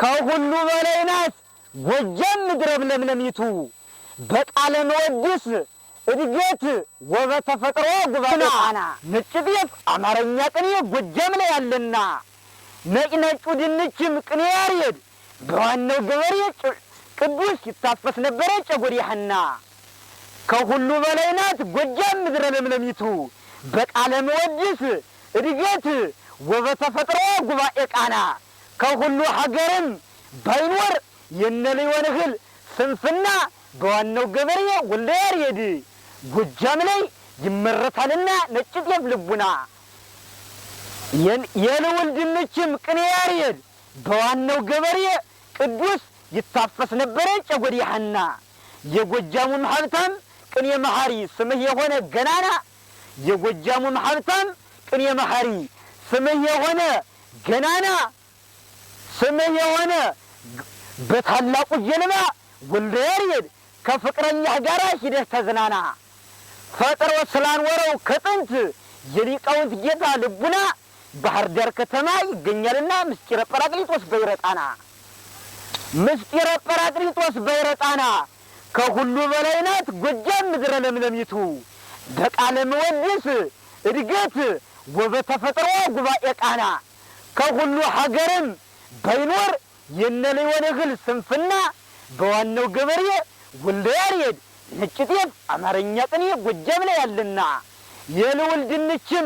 ከሁሉ በላይ ናት ጎጃም ምድረ ለምለሚቱ በቃለ መወድስ እድገት ወበተፈጥሮ ጉባኤና ነጭ ጤፍ አማርኛ ቅኔ ጎጃም ላይ ያለና ነጭ ድንችም ቅኔ ያሬድ በዋናው ገበሬ ቅዱስ ይታፈስ ነበረ ጨጎዴሃና ከሁሉ በላይ ናት ጎጃም ምድረ ለምለሚቱ በቃለ መወድስ እድገት ወበተፈጥሮ ጉባኤ ቃና ከሁሉ ሀገርም ባይኖር የነሊወን እህል ስንፍና በዋናው ገበሬ ወልደ ያሬድ ጎጃም ላይ ይመረታልና ነጭ ጤፍ ልቡና የልውል ድንችም ቅኔ ያሬድ በዋናው ገበሬ ቅዱስ ይታፈስ ነበረ ጨጎዴሃና የጎጃሙም ሀብታም ቅኔ መሐሪ ስምህ የሆነ ገናና የጎጃሙም ሀብታም ቅኔ መሐሪ ስምህ የሆነ ገናና ስምህ የሆነ በታላቁ ጀልባ ወልደ ያሬድ ከፍቅረኛህ ጋር ሂደህ ተዝናና ፈጥሮ ስላንወረው ከጥንት የሊቃውንት ጌታ ልቡና ባህር ዳር ከተማ ይገኛልና ምስጢረ ጰራቅሊጦስ በይረጣና ምስጢረ ጰራቅሊጦስ በይረጣና ከሁሉ በላይ ናት ጎጃም ምድረ ለምለሚቱ በቃለ መወድስ እድገት ወበተፈጥሮ ጉባኤ ቃና ከሁሉ ሀገርም ባይኖር የነሊወን እህል ስንፍና በዋናው ገበሬ ወልደ ያሬድ ነጭ ጤፍ አማርኛ ቅኔ ጎጃም ላይ ያለና የልውል ድንችም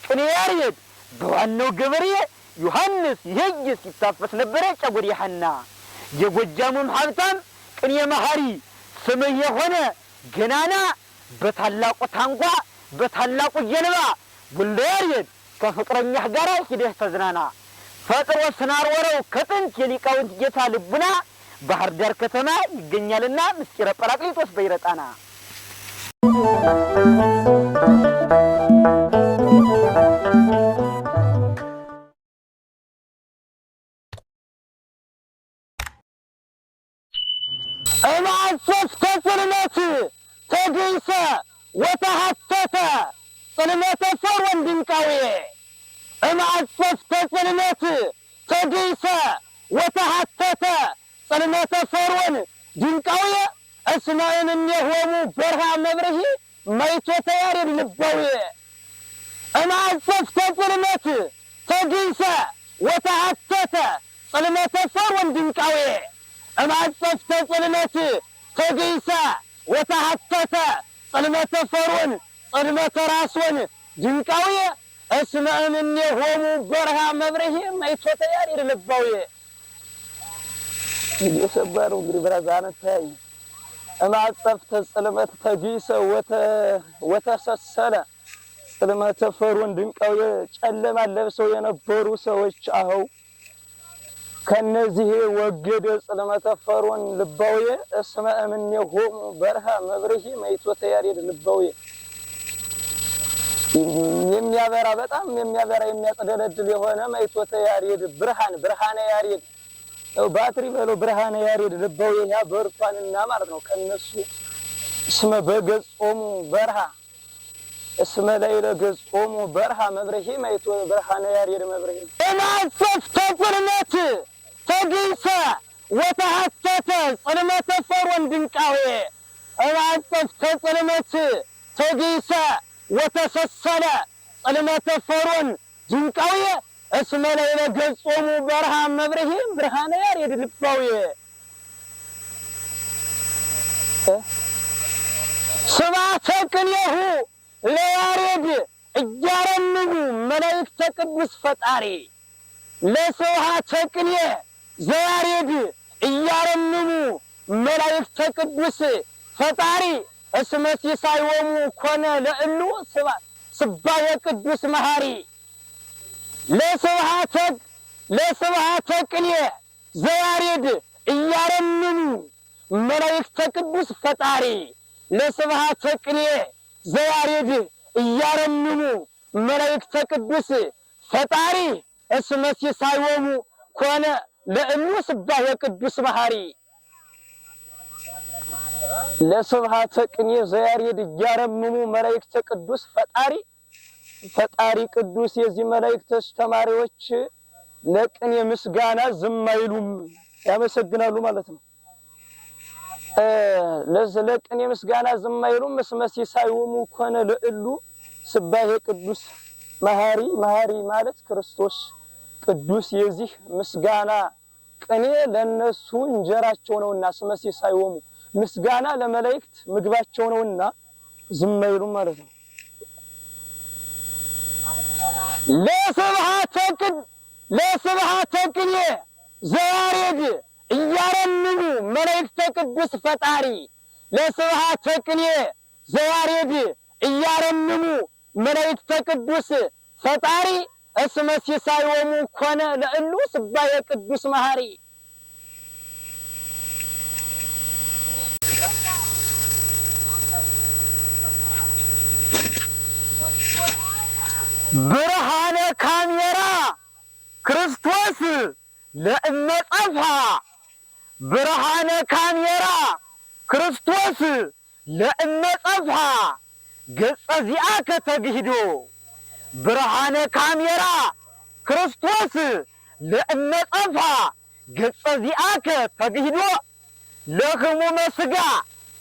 ቅኔ ያሬድ በዋናው ገበሬ ዮሐንስ ይሄይስ ይታፈስ ነበረ ጨጎዴሃና የጎጃሙም ሀብታም ቅኔ መሐሪ ስምህ የሆነ ገናና በታላቁ ታንኳ በታላቁ ጀልባ ወልደ ያሬድ ከፍቅረኛህ ጋር ሂደህ ተዝናና ፈጥሮ ስናርወረው ከጥንት የሊቃውንት ጌታ ልቡና ባህር ዳር ከተማ ይገኛልና ምስጢረ ጰራቅሊጦስ በይረጣና እማሶስ ከጽልመት ተገይሰ ወተሐተተ ጽልመተ ሰር ወንድንቃዌ እማሶስ ከጽልመት ተገይሰ ወተሐተተ ጽልመተ ሰሮን ድንቃዊ እስማኤል እኔሆሙ በርሃ መብርሂ ማይቶተ ያሬድ ልባዊ እማሶስ ከጽልመት ተገይሰ ወተሐተተ ጽልመተ ሰሮን ድንቃዊ እማሶስ ከጽልመት ተገይሰ ወተሐተተ ጽልመተ ሰሮን ጽልመተ ራስወን ድንቃዊ እስማኤል እኔሆሙ በርሃ መብርሂ ማይቶተ ያሬድ ልባዊ የሰባሩ እንግዲህ ብራዛን ታይ እማጸፍተ ጽልመት ተገይሰ ወተሰሰለ ጽልመተ ፈሮን ድንቃዊ ጨለማ ለብሰው የነበሩ ሰዎች አኸው ከነዚህ ወገደ ጽልመተ ፈሮን ልባዊ እስመ እምኔሆሙ በርሃ መብርሂ ማይቶተ ያሬድ ልባዊ የሚያበራ በጣም የሚያበራ የሚያጸደለድል የሆነ ማይቶተ ያሬድ ብርሃነ ያሬድ ባትሪ በለው ብርሃነ ያሬድ ልባዊ ያ በርቷንና ማለት ነው ከነሱ እስመ በገጾሙ በርሃ እስመ ላይለ ገጾሙ በርሃ መብርሂ ማይቶ ብርሃነ ያሬድ መብርሂ እማሶስ ከጽልመት ተገይሰ ወተሐተተ ጽልመተ ፈሮን ድንቃዌ እማሶስ ከጽልመት ተገይሰ ወተሰሰለ ጽልመተ ፈሮን ድንቃዌ እስመ ላይለ ገጾሙ በርሃ መብርሂ ብርሃነ ያሬድ ልባዊ ስብሐተ ቅኔሁ ለያሬድ እያረምሙ መላእክተ ቅዱስ ፈጣሪ ለስብሐተ ቅኔ ዘያሬድ እያረምሙ መላእክተ ቅዱስ ፈጣሪ እስመ ሲሳዮሙ ኮነ ለእሉ ስባየ ቅዱስ መሐሪ ለስብሐተ ቅኔ ዘያሬድ እያረምሙ መላእክተ ቅዱስ ፈጣሪ ለስብሐተ ቅኔ ዘያሬድ እያረምሙ መላእክተ ቅዱስ ፈጣሪ እስመ ሲሳዮሙ ኮነ ለእሉ ስባየ ቅዱስ መሐሪ ለስብሐተ ቅኔ ዘያሬድ እያረምሙ መላእክተ ቅዱስ ፈጣሪ ቅዱስ የዚህ መላእክቶች ተማሪዎች ለቅኔ ምስጋና ዝም አይሉም ያመሰግናሉ ማለት ነው። ለቅኔ ምስጋና ዝም አይሉም እስመ ሲሳይዎሙ ኮነ ለእሉ ስባሄ ቅዱስ መሐሪ መሐሪ ማለት ክርስቶስ ቅዱስ የዚህ ምስጋና ቅኔ ለነሱ እንጀራቸው ነውና እስመ ሲሳይዎሙ ምስጋና ለመላእክት ምግባቸው ነውና ዝም አይሉም ማለት ነው። ለስብሐተ ቅኔ ዘያሬድ እያረምሙ መላእክተ ቅዱስ ፈጣሪ ለስብሐተ ቅኔ ዘያሬድ እያረምሙ መላእክተ ቅዱስ ፈጣሪ እስመ ሲሳይዎሙ ኮነ ለእሉ ስባሄ ቅዱስ መሐሪ። ብርሃነ ካሜራ ክርስቶስ ለእመጸፍሐ ብርሃነ ካሜራ ክርስቶስ ለእመጸፍሐ ገጸ ዚአከ ተግሂዶ ብርሃነ ካሜራ ክርስቶስ ለእመጸፍሐ ገጸ ዚአከ ተግሂዶ ለህሙመ ሥጋ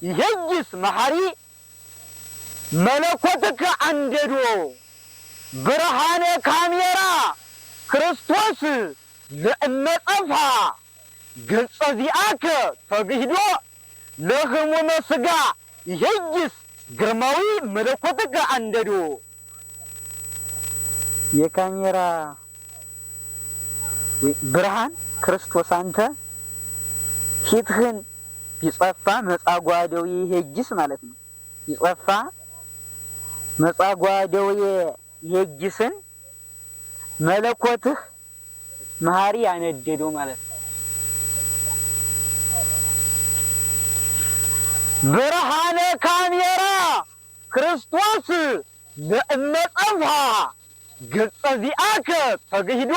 ይሄይስ መሐሪ መለኮትከ አንደዶ ብርሃነ ካሜራ ክርስቶስ ለእመጸፍሐ ገጸ ዚአከ ተግሂዶ ለህሙመ ሥጋ ይሄይስ ግርማዊ መለኮትከ አንደዶ። የካሜራ ብርሃን ክርስቶስ አንተ ፊትህን ቢጸፋ መጻጓ ደዌ ይሄይስ ማለት ነው። ቢጸፋ መጻጓ ደዌ ይሄይስን መለኮትህ መሐሪ ያነደደው ማለት ነው። ብርሃነ ካሜራ ክርስቶስ ለእመጸፍሐ ገጸ ዚአከ ተግሂዶ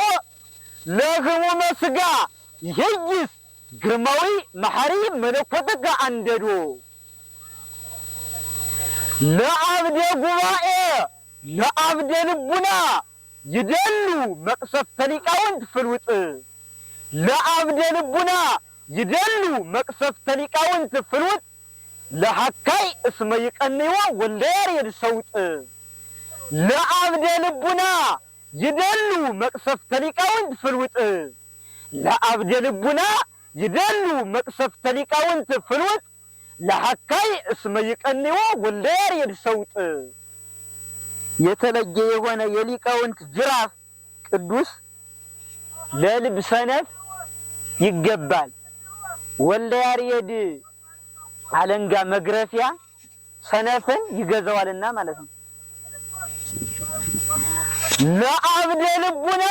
ለህሙመ ሥጋ ይሄይስ ግርማዊ መሐሪ መለኮትከ አንደዶ ለአብደ ጉባኤ ለአብደ ልቡና ይደሉ መቅሰፍተ ሊቃውንት ፍልውጥ ለአብደ ልቡና ይደሉ መቅሰፍተ ሊቃውንት ፍልውጥ ለሐካይ እስመ ይቀንዮ ወልደ ያሬድ ሰውጥ ለአብደ ልቡና ይደሉ መቅሰፍተ ሊቃውንት ፍልውጥ ለአብደ ልቡና ይደሉ መቅሰፍተ ሊቃውንት ፍልውጥ ለሐካይ እስመ ይቀንዮ ወልደ ያሬድ ሰውጥ። የተለየ የሆነ የሊቃውንት ጅራፍ ቅዱስ ለልብ ሰነፍ ይገባል። ወልደ ያሬድ አለንጋ መግረፊያ ሰነፍን ይገዛዋልና ማለት ነው። ለአብደ ልቡና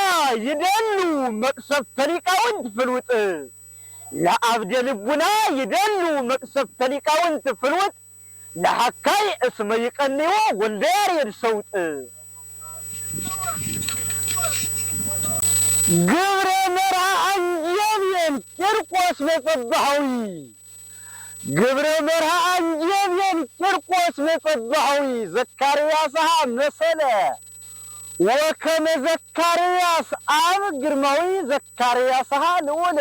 ይደሉ መቅሰፍተ ሊቃውንት ፍልውጥ ለአብደ ልቡና ይደሉ መቅሰፍተ ሊቃውንት ፍልውጥ ለሐካይ እስመ ይቀንዮ ወልደ ያሬድ ሰውጥ። ግብረ መርዓ አንጀብየን ቂርቆስ መጸባሃዊ ግብረ መርዓ አንጀብየን ቂርቆስ መጸባሃዊ ዘካርያስሃ መሰለ ወከመ ዘካርያስ አብ ግርማዊ ዘካርያስሃ ልዑለ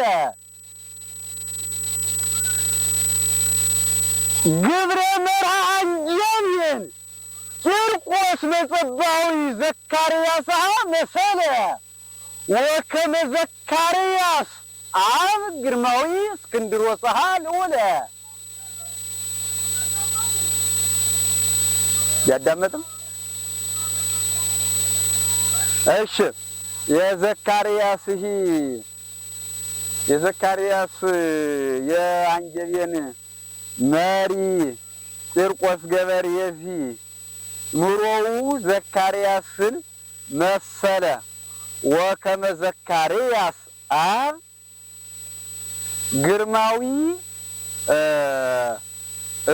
ግብረ መርዓ አንጀብየን ቂርቆስ መጸባሃዊ ዘካርያስሃ መሰለ ወከመ ዘካርያስ አብ ግርማዊ እስክንድሮስሃ ልዑለ። ያዳመጥም እሺ የዘካርያስ የአንጀብየን መሪ ቂርቆስ ገበሬ ኑሮው ዘካርያስን መሰለ ወከመ ዘካርያስ አብ ግርማዊ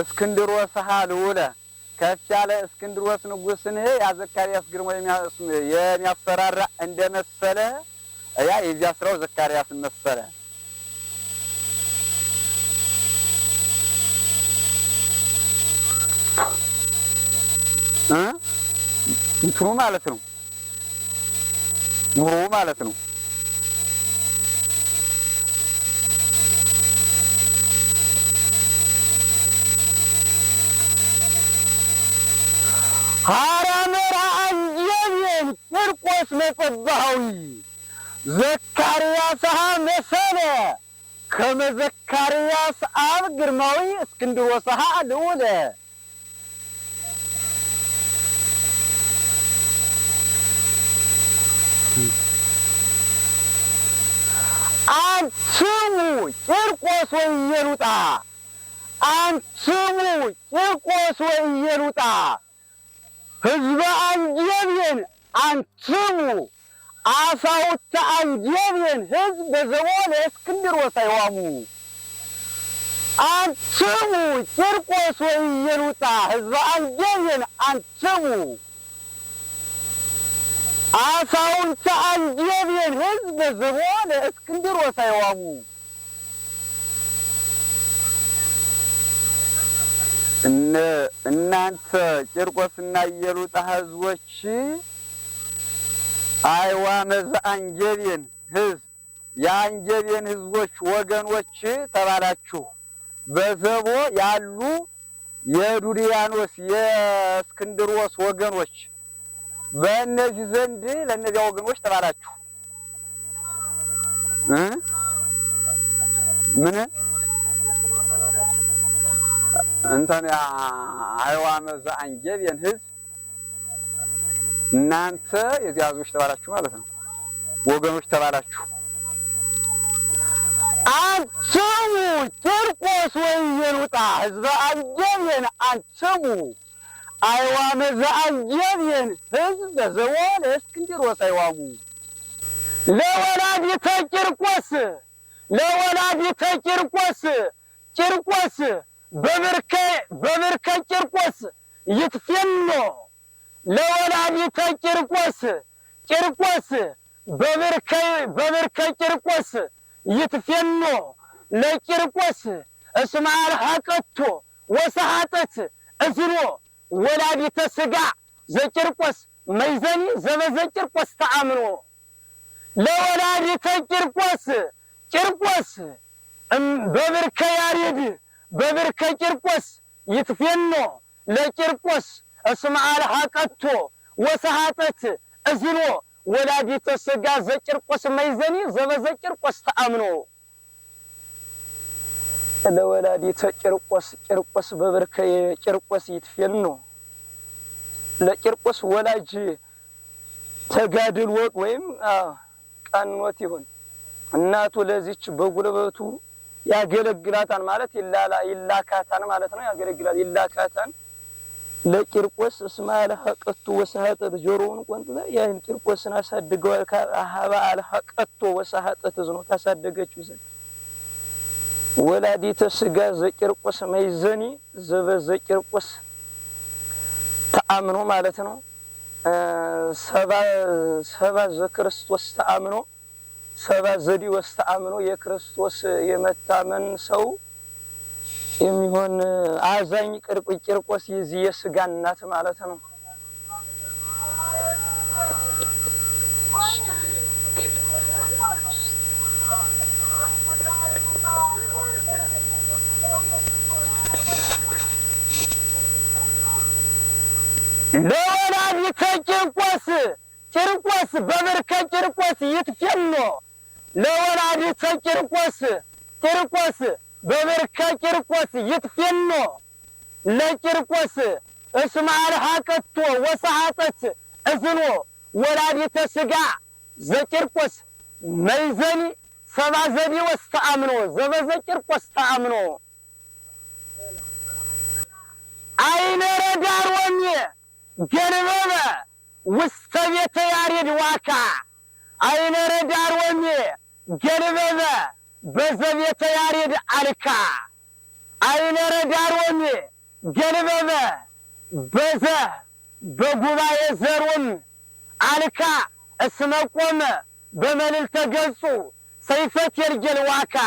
እስክንድሮስሃ ልዑለ ከፍ ያለ እስክንድሮስ ንጉሥን ያ ዘካርያስ ግርማ የሚያስፈራራ እንደመሰለ ያ የዚያ ስራው ዘካርያስን መሰለ። እንትኑ ማለት ነው ኑሮ ማለት ነው። ቂርቆስ መጸባሃዊ ዘካርያስ መሰለ ከመ ዘካርያስ አብ ግርማዊ እስክንድሮስ ልዑለ አንትሙ ቂርቆስ ወኢየሉጣ አንትሙ ቂርቆስ ወኢየሉጣ ሕዝበ አንጀብየን አንትሙ አሳውተ አንጀብየን ሕዝብ በዘቦ ለእስክንድሮስ አይዋሙ አንትሙ ቂርቆስ ወኢየሉጣ ሕዝበ አንጀብየን አንትሙ አሳውተ አንጀብየን ሕዝብ በዘቦ ለእስክንድሮስ አይዋሙ እናንተ ቂርቆስና ኢየሉጣ ሕዝቦች አይዋመ ዘአንጀብየን ሕዝብ የአንጀብየን ሕዝቦች ወገኖች ተባላችሁ። በዘቦ ያሉ የዱድያኖስ የእስክንድሮስ ወገኖች በእነዚህ ዘንድ ለእነዚያ ወገኖች ተባላችሁ። ምን እንተን አይዋመ ዘአንጀብየን ሕዝብ እናንተ የዚያ ሕዝቦች ተባላችሁ ማለት ነው። ወገኖች ተባላችሁ። አንትሙ ቂርቆስ ወኢየሉጣ ሕዝበ አንጀብየን አንትሙ አይዋመ ዘአንጀብየን ሕዝብ በዘቦ ለእስክንድሮስ አይዋሙ ለወላዲተ ቂርቆስ ቂርቆስ በብርከ ቂርቆስ ይትፌኖ ለወላዲተ ቂርቆስ በብርከ ቂርቆስ ይትፌኖ ለቂርቆስ እስመ አልሐቀቶ ወሰሐጠት እዝኖ ወላዲተ ሥጋ ዘቂርቆስ መይዘኒ ዘበዘቂርቆስ ተአምኖ ለወላዲተ ቂርቆስ በብርከ ያሬድ በብርከ ቂርቆስ ይትፌኖ ለቂርቆስ እስመ አልሐቀቶ ወሰሐጠት እዝኖ ወላዲተ ሥጋ ዘቂርቆስ መይዘኒ ዘበዘቂርቆስ ተአምኖ ለወላዲተ ቂርቆስ በብርከ ቂርቆስ ይትፌኖ ለቂርቆስ ወላጅ ተጋድሎት ወይም ቀኖት ይሁን እናቱ ለዚች በጉልበቱ ያገለግላታል ማለት ይላካታል ማለት ነው። ያገለግላል ይላካታል ለቂርቆስ እስመ አልሐቀቶ ወሰሐጠት ጆሮውን ቆንጥላ ያን ቂርቆስን አሳድገዋል ከአሃባ አልሐቀቶ ወሰሐጠት እዝኖ ታሳደገችው ዘንድ ወላዲተ ሥጋ ዘቂርቆስ መይዘኒ ዘበዘቂርቆስ ተአምኖ ማለት ነው። ሰባ ዘክርስቶስ ተአምኖ ሰባ ዘዲዮስ ተአምኖ የክርስቶስ የመታመን ሰው የሚሆን አዛኝ ቂርቆስ የዚህ የሥጋ እናት ማለት ነው። ለወላዲተ ቂርቆስ በብርከ ቂርቆስ ይትፌኖ ለወላዲተ ቂርቆስ በብርከ ቂርቆስ ይትፌኖ ለቂርቆስ እስመ አልሐቀቶ ወሰሐጠት እዝኖ ወላዲተ ሥጋ ዘቂርቆስ መይዘኒ ሰባ ዘዲዮስ ተአምኖ ዘበዘቂርቆስ ተአምኖ አይነ ረዳር ወኔ ገንበበ ውስተ ቤተ ያሬድ ዋካ አይነ ረዳር ወኔ ገንበበ በዘቤተ ያሬድ አልካ አይነ ረዳር ወኔ ገንበበ በዘ በጉባኤ ዘሮም አልካ እስመ ቆመ በመልዕልተ ገጹ ሰይፈት የርጀል ዋካ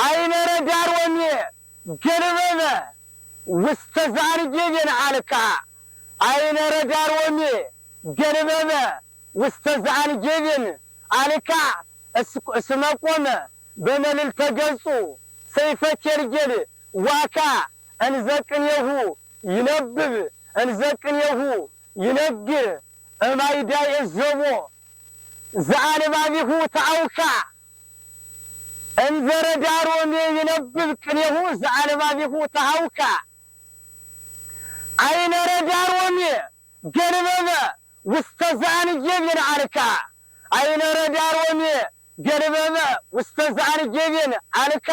አይነ ረዳር ወኔ ገንበበ ውስተ ዘአንጀብየን አልካ አይነ ረዳር ወኔ ገንበበ ውስተ ዘአንጀብየን አልካ እስመ ቆመ በመልዕልተ ገጹ ሰይፈት የርጀል ዋካ እንዘቅኔሁ ይነብብ እንዘቅኔሁ ይነግር እማይዳ የዘቦ ዘአልባቢሁ ተአውካ እንዘረ ዳሮሜ ይነብብ ቅኔሁ ዘአልባቢሁ ተአውካ አይነረ ዳሮሜ ገርበበ ውስተ ዘአንጀቤን አልካ አይነረ ዳሮሜ ገርበበ ውስተ ዘአንጀቤን አልካ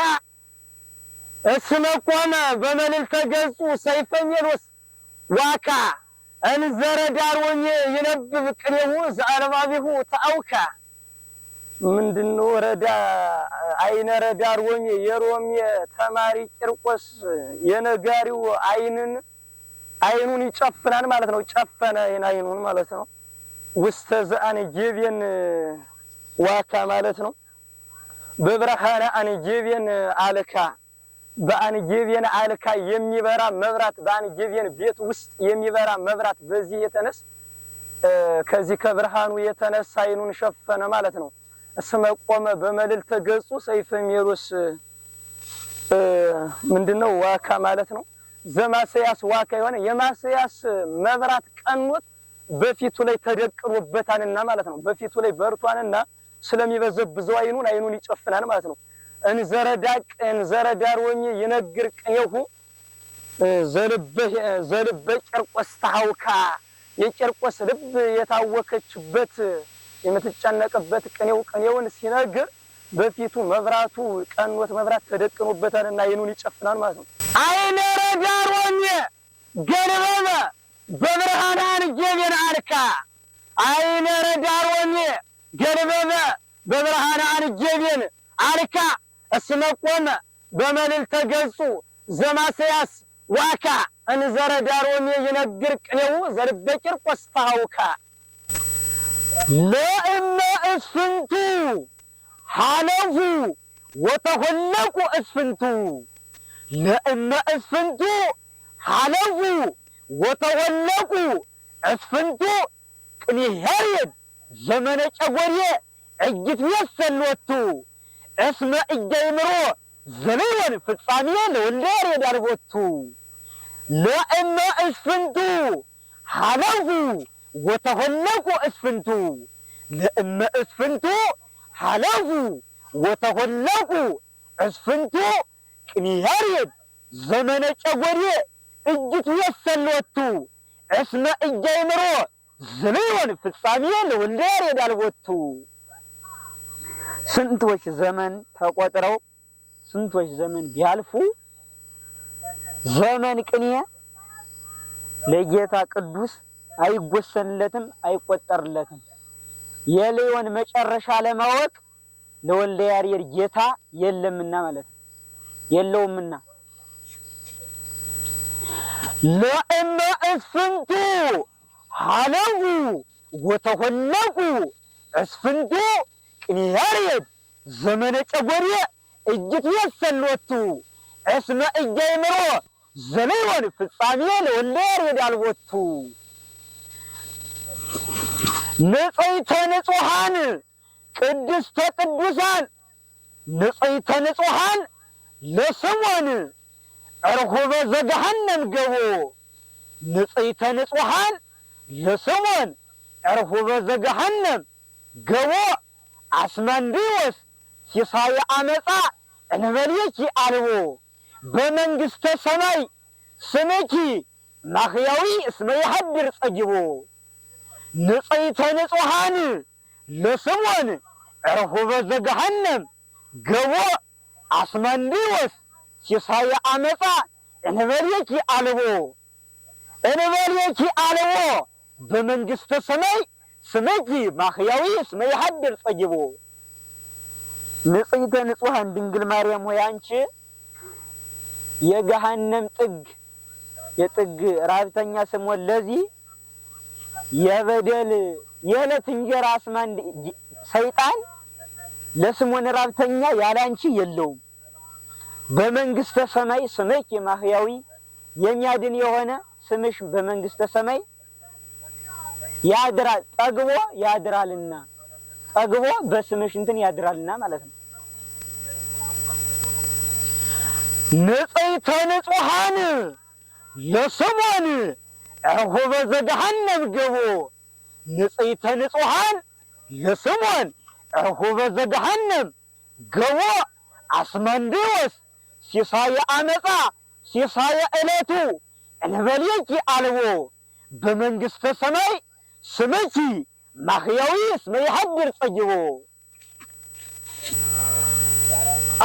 እስመ ቆመ በመልዕልተ ገጹ ሰይፈ ሜሎስ ዋካ እንዘረ ዳሮሜ ይነብብ ቅኔሁ ዘአልባቢሁ ተአውካ። ምንድነው ረዳ አይነ ረዳ ሮሜ የሮሜ ተማሪ ቂርቆስ የነጋሪው አይኑን ይጨፍናል ማለት ነው። ጨፈነ አይኑን ማለት ነው። ውስተ ዘአንጀቤን ዋካ ማለት ነው። በብርሃነ አንጀቤን አልካ በአንጀቤን አልካ የሚበራ መብራት በአንጀቤን ቤት ውስጥ የሚበራ መብራት በዚህ የተነስ ከዚህ ከብርሃኑ የተነሳ አይኑን ሸፈነ ማለት ነው። እስመ ቆመ በመልዕልተ ገጹ ሰይፈ ሜሎስ ምንድነው ዋካ ማለት ነው። ዘማሰያስ ዋካ የሆነ የማሰያስ መብራት ቀኖት በፊቱ ላይ ተደቅኖበታልና ማለት ነው። በፊቱ ላይ በርቷንና ስለሚበዘብዘው አይኑን ይጨፍናል ማለት ነው። እንዘረ ዳሮሜ ይነግር ቅኔሁ ዘልበ ቂርቆስ ተአውካ የቂርቆስ ልብ የታወከችበት የምትጨነቅበት ቅኔውን ሲነግር በፊቱ መብራቱ ቀኖት መብራት ተደቅኖበታልና አይኑን ይጨፍናል ማለት ነው። አይነ ዳሮሜ ገርበበ በብርሃነ አንጀቤን አልካ አይነ ዳሮሜ ገርበበ በብርሃነ አንጀቤን አልካ እስመ ቆመ በመልዕልተ ገጹ ዘማሰያስ ዋካ እንዘረ ዳሮሜ ይነግር ቅኔሁ ዘልበ ቂርቆስ ተአውካ። ለእመ እስፍንቱ ሐለፉ ወተሆለቁ እስፍንቱ ለእመ እስፍንቱ ሐለፉ ወተሆለቁ እስፍንቱ ቅኔ ሄርየድ ዘመነ ጨጎዴ እይትቤሰል ሎቱ እስመ ኢያእምሮ ዘልወን ፍጻሜ ለወልደ ያሬድ አልቦቱ። ለእመ እስፍንቱ ሐለፉ ወተሆለቁ እስፍንቱ ለእመ እስፍንቱ ሐለፉ ወተሆለቁ እስፍንቱ ቅኔ ያሬድ ዘመነ ጨጎዴ እይትቤሰል ሎቱ እስመ ኢያእምሮ ዘልወን ፍጻሜ ለወልደ ያሬድ አልቦቱ። ስንቶች ዘመን ተቆጥረው ስንቶች ዘመን ቢያልፉ ዘመን ቅኔ ለጌታ ቅዱስ አይጎሰንለትም አይቆጠርለትም። የሌዮን መጨረሻ ለማወቅ ለወልደ ያሬድ ጌታ የለምና ማለት ነው፣ የለውምና። ለእመ እስፍንቱ ሐለፉ ወተሆለቁ እስፍንቱ ቅኔ ያሬድ ዘመነ ጨጎዴ እይትቤሰል ሎቱ እስመ ኢያእምሮ ዘልወን ፍጻሜ ለወልደ ያሬድ አልቦቱ። ንጽሕተ ንጹሐን ቅድስተ ቅዱሳን ንጽሕተ ንጹሐን ለስምዖን እርሁበ ዘገሃነም ገቦ ንጽሕተ ንጹሐን ለስምዖን እርሁበ ዘገሃነም ገቦ አስመንድዮስ ሲሳየ አመፃ እንበሌኪ አልቦ በመንግሥተ ሰማይ ስምኪ ማሕያዊ እስመ ይሃድር ጸጊቦ። ንጽሕተ ንጹሐን ለስምዖን እርሁበ ዘገሃነም ገቦ አስመንድዮስ ሲሳየ አመፃ እንበሌኪ አልቦ በመንግሥተ ሰማይ ስምኪ ማሕያዊ እስመ ይሃድር ጸጊቦ። ንጽሕተ ንጹሐን ድንግል ማርያም ሆይ አንቺ የገሃነም ጥግ የጥግ ራብተኛ ስምዖን ለዚህ የበደል የዕለት እንጀራ አስማን ሰይጣን ለስምዖን ራብተኛ ያላንቺ የለውም። በመንግሥተ ሰማይ ስምኪ ማሕያዊ የሚያድን የሆነ ስምሽ በመንግሥተ ሰማይ ያድራል፣ ጠግቦ ያድራልና ጠግቦ በስምሽ እንትን ያድራልና ማለት ነው። ንጽሕተ ንጹሐን ለስምዖን እርሁበ ዘገሃነም ገቦ ንጽይተ ንጹሐን ለስምዖን ዕሁበ ዘገሃነም ገቦ አስመንዴዎስ ሲሳየ አመፃ ሲሳየ ዕለቱ እንበሌኪ አልቦ በመንግሥተ ሰማይ ስምኪ ማሕያዊ እስመ ይሐድር ጸይቦ።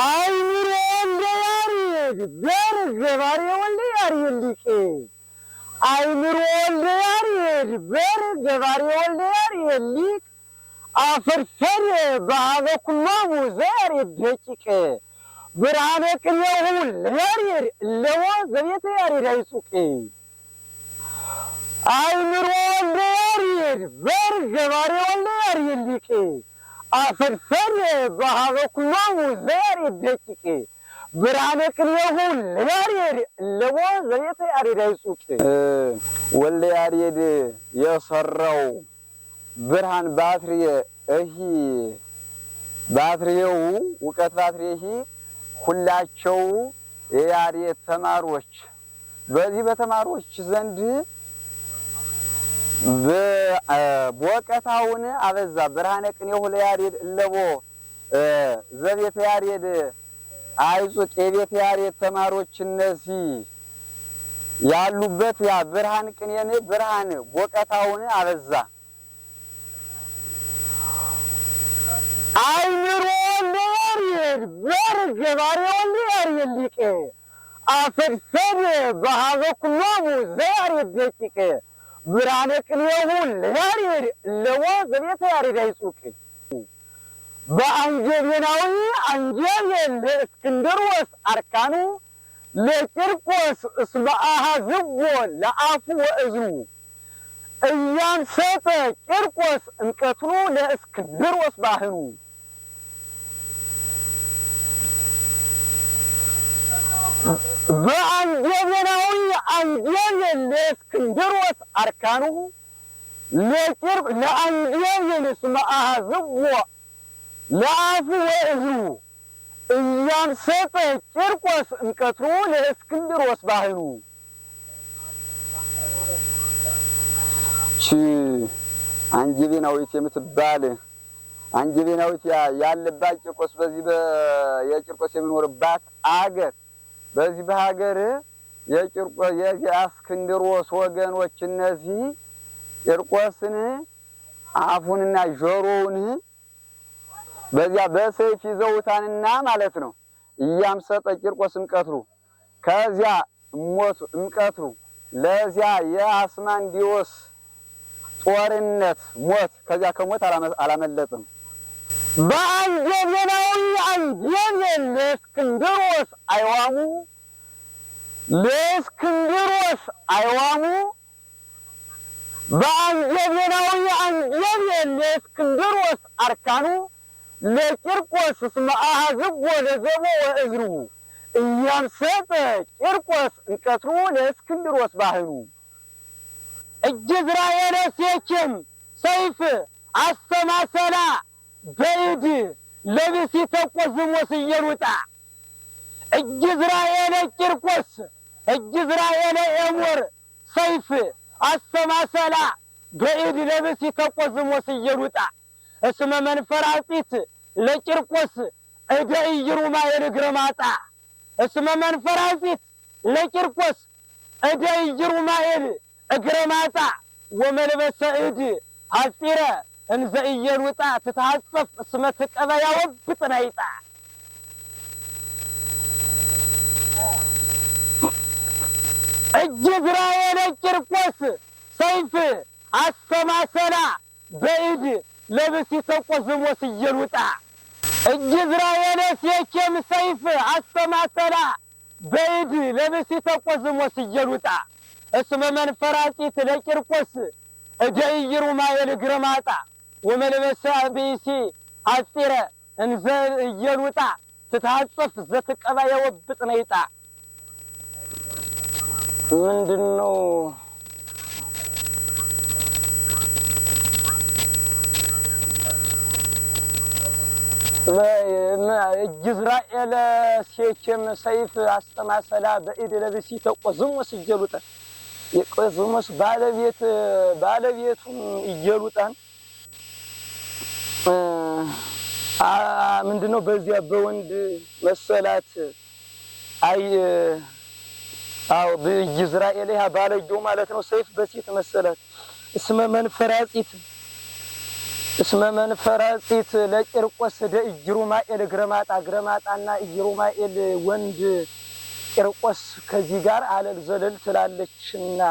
አይምሮ ወልደ ያሬድ በር ገባሬ ወልደ ያሬድ ሊቅ አይምሮ ወልደ ያሬድ በር ገባሬ ወልደ ያሬድ ሊቅ አፈርፈር በሀበ ኩሎሙ ዘያሬድ ደቂቅ ብርሃነ ቅኔሁ ለያሬድ እለወ ዘቤተ ያሬድ አይጹቅ። አይምሮ ወልደ ያሬድ በር ገባሬ ወልደ ያሬድ ሊቅ አፈርፈር በሀበ ኩሎሙ ዘያሬድ ደቂቅ ብርሃነ ቅኔሁ ለያሬድ እለወ ዘቤተ ያሬድ አይጹቅ። ወልደ ያሬድ የሰራው ብርሃን ባትርየ እሂ ባትርየው እውቀት ባትርየ ሁላቸው የያሬድ ተማሪዎች በዚህ በተማሪዎች ዘንድ በወቀታውን አበዛ። ብርሃነ ቅኔሁ ለያሬድ እለቦ ዘቤተ ያሬድ አይጹቅ የቤተ ያሬድ ተማሪዎች እነዚህ ያሉበት ያ ብርሃን ቅኔን ብርሃን ወቀታውን አበዛ። አይምሮ ወልደ ያሬድ በር ገባሬ ወልደ ያሬድ ሊቅ አፈርፈር በሀበ ኩሎሙ ዘያሬድ ደቂቅ ብርሃነ ቅኔሁ ለያሬድ እለወ ዘቤተ ያሬድ አይጹቅ። በአንጀቤናዊ አንጀቤን ለእስክንድሮስ አርካኑ ለቂርቆስ እስመ አኀዝዎ ለአፉ ወእዝኑ እያንሰጠ ቂርቆስ እንቀትኑ ለእስክንድሮስ ባህኑ። በአንጀቤናዊ አንጀቤን ለእስክንድሮስ አርካኑ ለአንጀቤን እስመ አኀዝዎ ለአፉ ወእዝኑ እያንሰጠ ቂርቆስ እንቀትኑ ለእስክንድሮስ ባህኑ። አንጀቤናዊት የምትባል አንጀቤናዊት ያለባት ቂርቆስ በዚህ የቂርቆስ የሚኖርባት አገር በዚህ በሀገር የቂርቆስ የእስክንድሮስ ወገኖች እነዚህ ቂርቆስን አፉንና ጆሮውን በዚያ በሰይፍ ይዘውታንና ማለት ነው። እያምሰጠ ቂርቆስ እንቀትሉ ከዚያ ሞት እንቀትሉ ለዚያ የአስማንዲዎስ ጦርነት ሞት ከዚያ ከሞት አላመለጥም። በአንጀቤናዊ አንጀቤን ለእስክንድሮስ አይዋሙ ለእስክንድሮስ አይዋሙ በአንጀቤናዊ አንጀቤን ለእስክንድሮስ አርካኑ ለቂርቆስ እስመ አኀዝዎ ለዘቦ ወእዝኑ እያንሰጠ ቂርቆስ እንቀትሉ ለእስክንድሮስ ባህኑ። እጅዝራኤለ ሴኬም ሰይፍ አስተማሰላ በይድ ለብእሲተ ቆዝሞስ እየሉጣ እጅዝራኤለ ቂርቆስ እጅዝራኤለ ኤሞር ሰይፍ አስተማሰላ በይድ ለብእሲተ ቆዝሞስ እየሉጣ እስመ መንፈራጺት ለቂርቆስ እደ ኢይሩማኤል እግረ ማጣ እስመ መንፈራጺት ለቂርቆስ እደ ኢይሩማኤል እግረ ማጣ ወመልበሰ እድ ሐጺረ እንዘ ኢየሉጣ ትታጸፍ እስመ ትቀበያ ወብጥ ናይጣ። እጅዝራኤለ ቂርቆስ ሰይፍ አስተማሰላ በእድ ለብእሲተ ቆዝሞስ እየሉጣ እጅዝራኤለ ሴኬም ሰይፍ አስተማሰላ በእድ ለብእሲተ ቆዝሞስ እየሉጣ እስመ መንፈራጺት ለቂርቆስ እደ ኢይሩማኤል እግረ ማጣ ወመልበሰ ብእሲ ሐጺረ እንዘ ኢየሉጣ ትታጸፍ ዘትቀባ የወብጥ ነይጣ። ምንድነው? እጅዝራኤለ ሴኬም ሰይፍ አስተማሰላ በእድ ለብእሲተ ቆዝሞስ እየሉጣ የቆዝሞስ ባለቤቱን ኢየሉጣን ምንድነው በዚያ በወንድ መሰላት በኢዝራኤል ባለየው ማለት ነው። ሰይፍ በሴት መሰላት እስመ መንፈራጺት ለቂርቆስ ደኢየሩማኤል ግረማጣና ኢየሩማኤል ወንድ ቂርቆስ ከዚህ ጋር አለል ዘለል ትላለችና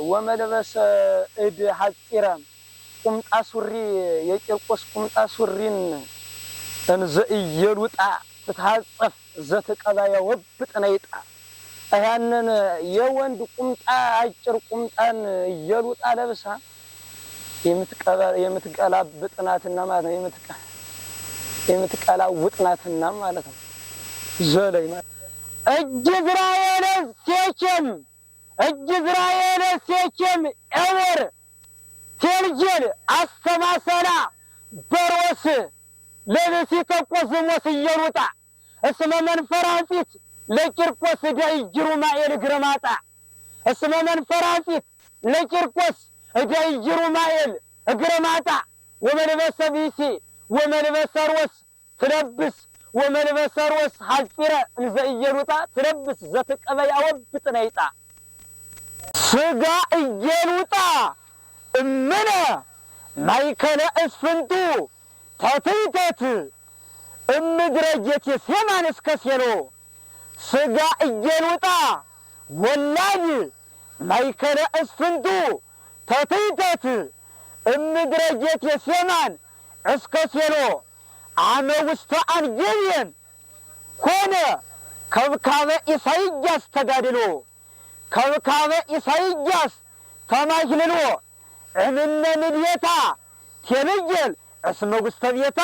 ወመለበሰ እድ ሐጺራም ቁምጣ ሱሪ የቂርቆስ ቁምጣ ሱሪን እንዘ ኢየሉጣ ትታጸፍ ዘተቀባያ ወብጥነይጣ ያንን የወንድ ቁምጣ አጭር ቁምጣን ኢየሉጣ ለብሳ የምትቀላብጥናትና ማለት ነው። የምትቀላውጥናትና ማለት ነው። ዘለይ ማለት እጅዝራኤል ሴኬም ኤወር ቴልጀል አስተማሰላ በሮስ ለብሲተ ቆዝሞስ ኢየሉጣ እስመ መንፈራጺት ለቂርቆስ ደኢየሩማኤል ግረማጣ እስመ መንፈራጺት ለቂርቆስ ደኢየሩማኤል ግረማጣ ወመልበሰ ቢሲ ወመልበሰ ሮስ ትለብስ ወመልበሰ ሮስ ሐጺረ እንዘ ኢየሉጣ ትለብስ ዘተቀበያ ወብጥነይጣ ስጋ ኢየሉጣ እምነ ማይከለ እስፍንቱ ተትይተት እምድረጀት የሴማን እስከ ሴሎ ስጋ ኢየሉጣ ወላድ ማይከለ እስፍንቱ ተትይተት እምድረጀት የሴማን እስከ ሴሎ አመ ውስተ አንጀብየን ኮነ ከብካበ ኢሳይያስ ተጋድሎ ከብካበ ኢሳይያስ ተማሽልሎ እምነ ምድየታ ቴልየል እስመ ውስተ ቤታ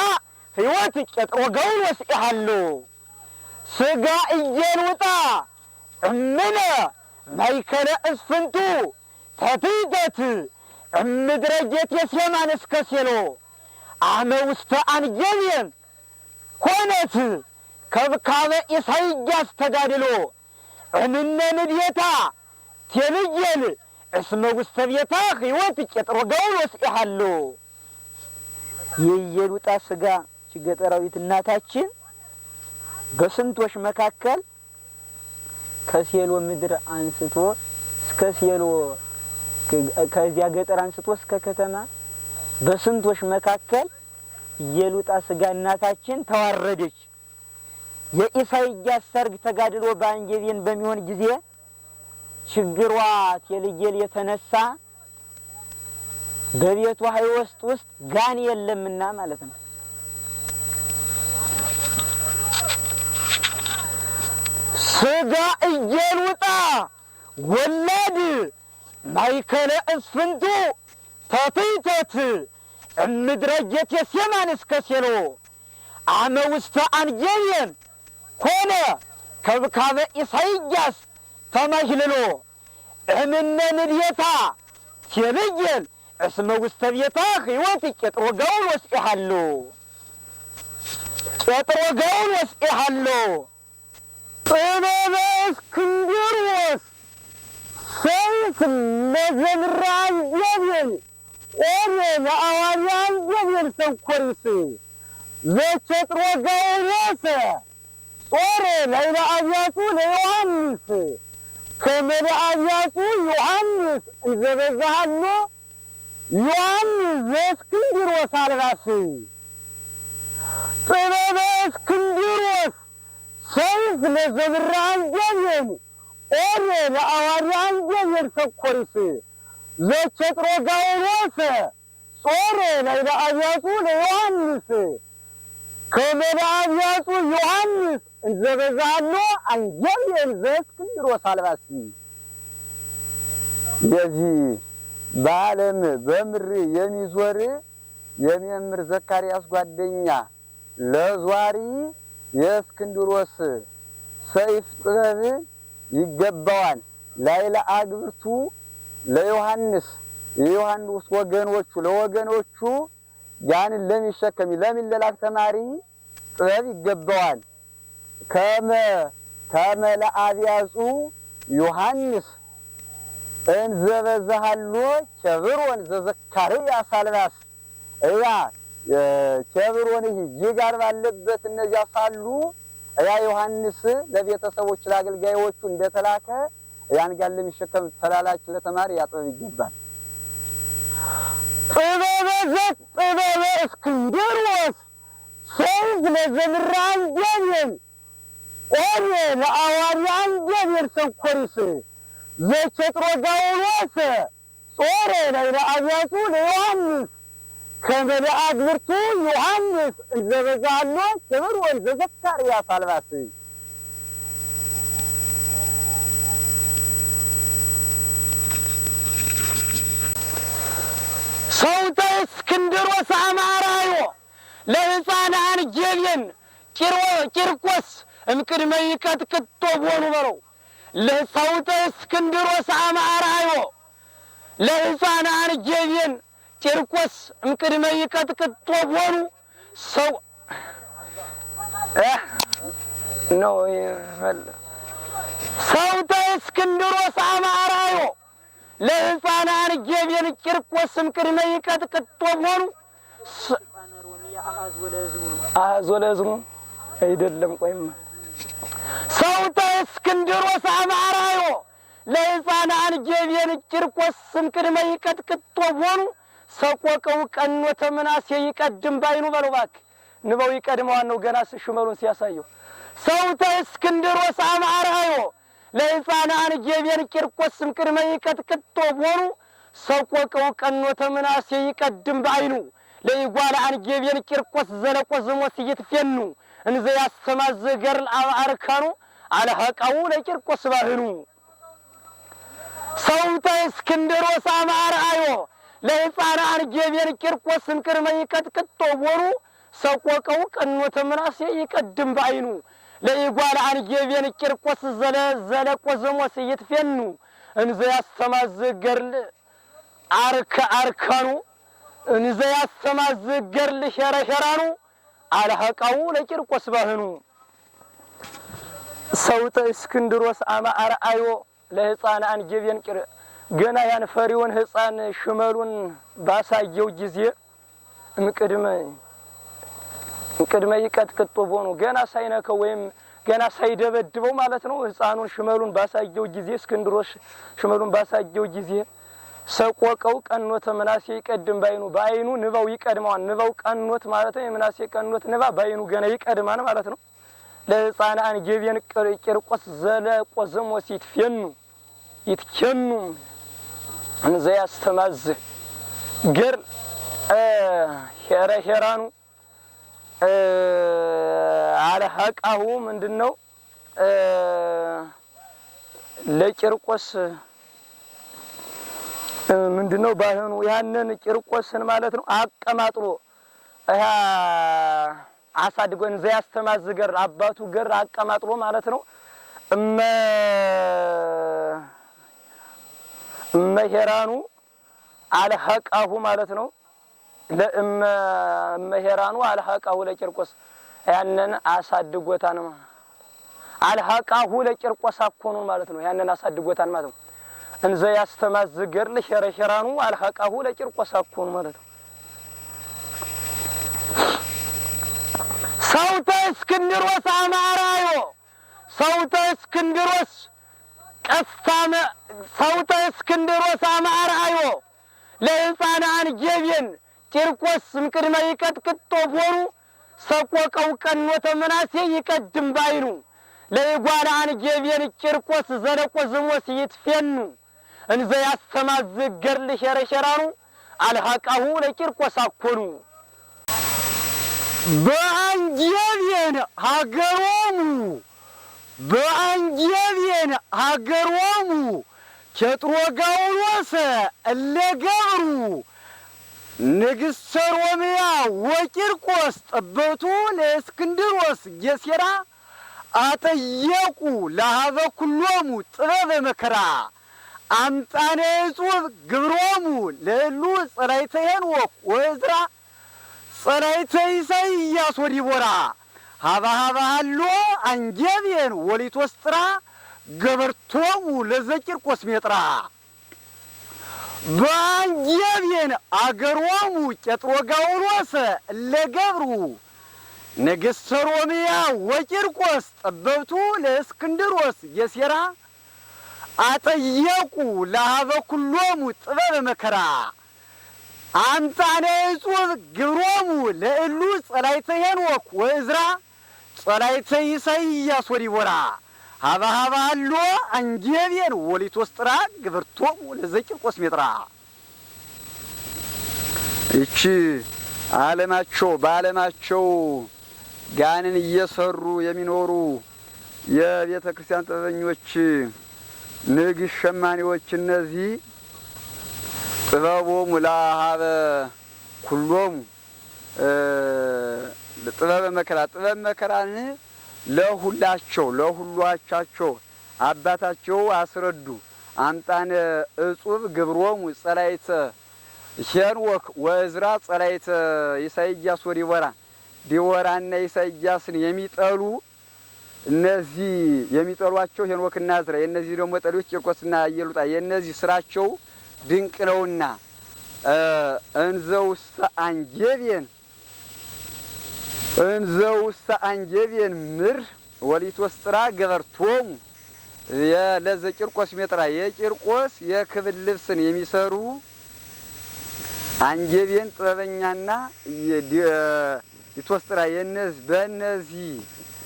ሕይወት ቄጥሮ ገውሎስ ኢሃሉ ስጋ ኢየሉጣ እምነ ማይከለ እስፍንቱ ተትይተት እምድረጀት የሴማን እስከ ሴሎ አመ ውስተ አንጀብየን ኮነት ከብካበ ኢሳይያስ ተጋድሎ እምነ ምድየታ ቴልየል እስመ ውስተ ቤታ ሕይወት ቄጥሮ ገውሎስ ኢሃሉ የኢየሉጣ ስጋ ገጠራዊት እናታችን በስንቶች መካከል ከሴሎ ምድር አንስቶ እስከ ሴሎ ከዚያ ገጠር አንስቶ እስከ ከተማ በስንቶች መካከል ኢየሉጣ ስጋ እናታችን ተዋረደች። የኢሳይያስ ሰርግ ተጋድሎ በአንጀብየን በሚሆን ጊዜ ችግሯ ቴልየል የተነሳ በቤቷ ሕይወት ውስጥ ጋን የለምና ማለት ነው። ስጋ ኢየሉጣ ወላድ ማይከለ እስፍንቱ ተትይተት እምድረጀት የሴማን እስከ ሴሎ አመ ውስተ አንጀብየን ኮነ ከብካበ ኢሳይያስ ተማሽልሎ እምነ ምድየታ ቴልየል እስመ ውስተ ቤታ ሕይወት ቄጥሮ ገውሎስ ኢሃሉ ጥበበ እስክንድሮስ ሰይፍ ለዘምራ አንጀብየን ቆመ ለአዋርያ አንጀብየን ሰንኰሪስ ዘቄጥሮ ገውሎስ ጾረ ላዕለ አብያቱ ለዮሐንስ ከመ ለአብያቱ ዮሐንስ እንዘ በዛሃሎ ዮሐንስ ዘእስክንድሮስ አልባስ ጥበበ እስክንድሮስ ሰይፍ ለዘምራ አንጀብየን ቆመ ለአዋርያ አንጀብየን ሰንኰሪስ ዘቄጥሮ ገውሎስ ጾረ ላዕለ አብያቱ ለዮሐንስ ከመ ለአብያቱ ዮሐንስ እንዘ በዛሃሎ አንጀብየን ዘእስክንድሮስ አልባስ። የዚህ በዓለም በምድር የሚዞር የመምህር ዘካርያስ ጓደኛ ለዟሪ የእስክንድሮስ ሰይፍ ጥበብ ይገባዋል። ላዕለ አግብርቱ ለዮሐንስ የዮሐንስ ለወገኖቹ ያንን ለሚሸከም ለሚለላክ ተማሪ ጥበብ ይገባዋል። ከመ ለአብያጹ ዮሐንስ እንዘበዛሃሎ ኬብሮን ዘዘካርያስ አልባስ እያ ኬብሮን ይጋር ባለበት እነዚያ ሳሉ ያ ዮሐንስ ለቤተሰቦች ለአገልጋዮቹ እንደተላከ ያን ጋር ለሚሸከም ተላላኪ ለተማሪ ያጥበብ ይገባል። ጥበበ እስክንድሮስ ሰይፍ ለዘምራን ጀብን ኦሬ ለአዋርያን ጀብር ሰንኮሪስ ዘኬጥሮጋውሎስ ጾሬ ለአብያቱ ለዮሐንስ ከመልአክ ብርቱ ዮሐንስ እንዘበዛሃሎ ኬብሮን ዘዘካርያስ አልባስ ሰውተ እስክንድሮስ አማራዮ ለሕፃናን ጀብየን ቂርቆስ እምቅድመ ይቀጥቅጦ ቦኑ በለው ለሰውተ እስክንድሮስ አማራዮ ለሕፃናን ጀብየን ቂርቆስ እምቅድመ ይቀጥቅጦ ቦኑ ሰው ነው ሰውተ እስክንድሮስ አማራዮ ለሕፃናን ጀብየን ቂርቆስ እምቅድመ ይቀጥቅጦ ቦኑ አሃዝ ወለሕዝቡ አይደለም። ቆይማ ሰውተ እስክንድሮስ አማራዮ ለሕፃናን ጀብየን ቂርቆስ እምቅድመ ይቀጥቅጦ ቦኑ ሰቆቀው ቀኖተ ምናሴ ይቀድም ባይኑ በለው እባክህ ንበው ይቀድመዋል ነው ገና ሽመሉን ሲያሳየው ሰውተ እስክንድሮስ አማራዮ ለሕፃናን ጀብየን ቂርቆስ እምቅድመ ይቀጥቅጦ ቦኑ ሰቆቀው ቀኖተ ምናሴ ይቀድም ባይኑ ለይጓላን ጀብየን ቂርቆስ ዘለቆ ዝሞት ይትፌኑ እንዘ ያስተማዝ ገርል አርካኑ አለሐቃው ለቂርቆስ ባህኑ ሰውተ እስክንድሮስ አማራዮ ለሕፃናን ጀብየን ቂርቆስ እምቅድመ ይቀጥቅጦ ቦኑ ሰቆቀው ቀኖተ ምናሴ ይቀድም ባይኑ ለይጓላን ጀብየን ቂርቆስ ዘለቆ ዝሞት ይትፌኑ እንዘ ያስተማዝ ገርል አርካኑ እንዘ ያስተማዝ ገርል ሸረሸራኑ አለሐቃው ለቂርቆስ ባህኑ ሰውተ እስክንድሮስ አማራዮ ለሕፃናን ጀብየን ገና ያን ፈሪውን ሕፃን ሽመሉን ባሳየው ጊዜ እምቅድመ ይቀጥቅጦ ቦኑ ገና ሳይነከው ወይም ገና ሳይደበድበው ማለት ነው። ሕፃኑን ሽመሉን ባሳየው ጊዜ እስክንድሮስ ሽመሉን ባሳየው ጊዜ ሰቆቀው ቀኖተ ምናሴ ይቀድም ባይኑ ንባው ይቀድማዋል። ንባው ቀኖት ማለት ነው። የምናሴ ቀኖት ንባ ባይኑ ገና ይቀድማል ማለት ነው። ለሕፃናን ጀብየን ቂርቆስ ዘለቆ ዝሞት ይትኬኑ እንዘ ያስተማዝ ገር ሸረሸራኑ አለሐቃሁ ምንድነው ለቂርቆስ ምንድነው ባህኑ ያንን ቂርቆስን ማለት ነው አቀማጥሎ አሳድጎ እንዘ ያስተማዝ ገር አባቱ ገር አቀማጥሎ ማለት ነው እመሄራኑ አለሐቃሁ ማለት ነው ለእመሄራኑ አለሐቃሁ ለቂርቆስ ያንን አሳድጎታን አለሐቃሁ ለቂርቆስ አኮኑ ማለት ነው ያንን አሳድጎታን ማለት ነው እንዘ ያስተማዝ ገር ለሸረሸራኑ አለሐቃሁ ለቂርቆስ አኮኑ ማለት ነው ሰውተ እስክንድሮስ አማራዮ ሰውተ እስክንድሮስ ቀስታመ ሰውተ እስክንድሮስ አማራዮ ለሕፃናን ጀብየን ቂርቆስ እምቅድመ ይቀጥቅጦ ቦኑ ሰቆቀው ቀኖተ ምናሴ ይቀድም ባይኑ ለይጓላን ጀብየን ቂርቆስ ዘለቆ ዝሞት ይትፌኑ እንዘ ያስተማዝ ገርል ሸረሸራኑ አለሐቃሁ ለቂርቆስ አኮኑ በአንጀብየን ሀገሮሙ ኬጥሮጋውሎስ እለገብሩ ንግሥተ ሮምያ ወቂርቆስ ጠበቱ ለእስክንድሮስ ጌሴራ አጠየቁ ለሀበ ኩሎሙ ጥበበ መከራ አምጣነ እጹብ ግብሮሙ ለእሉ ጸላይተ ሄኖክ ወዕዝራ ጸላይተ ኢሳይያስ ወዲቦራ ሀበ ሀሎ አንጀብየን ወሊቶስጥራ ገበርቶሙ ለዘቂርቆስ ሜጥራ ባንጀቤን አገሮሙ ቄጥሮጋውሎስ ለገብሩ ነገሥተ ሮምያ ወቂርቆስ ጠበብቱ ለእስክንድሮስ የሴራ አጠየቁ ለሀበ ኩሎሙ ጥበበ መከራ አምጣነ እጹብ ግብሮሙ ለእሉ ጸላይተ ሄኖክ ወእዝራ ጸላይተ ኢሳይያስ ወዲቦራ ሀበ አሎ አንጀቤን ወሊቶስጥራ ግብርቶሙ ለዘቂርቆስ ሜጥራ። ይቺ በዓለማቸው ጋንን እየሰሩ የሚኖሩ የቤተ ክርስቲያን ጥበበኞች ንግሥ ሸማኔዎች እነዚህ ጥበቦሙ ለሀበ ኩሎሙ ጥበበ መከራ ጥበብ መከራን ለሁሏቻቸው አባታቸው አስረዱ። አምጣነ እጹብ ግብሮሙ ጸላይተ ሄኖክ ወእዝራ ጸላይተ ኢሳይያስ ወዲቦራ ዲቦራና ኢሳይያስን የሚጠሉ እነዚህ የሚጠሏቸው ሄኖክና እዝራ የእነዚህ ደግሞ ጠሎች ቂርቆስና ኢየሉጣ የእነዚህ ስራቸው ድንቅ ነውና እንዘውሰ አንጀቤን ምር ወሊቶስጥራ ገበርቶሙ ለዘቂርቆስ ሜጥራ የቂርቆስ የክብል ልብስን የሚሰሩ አንጀቤን ጥበበኛና ሊቶስጥራ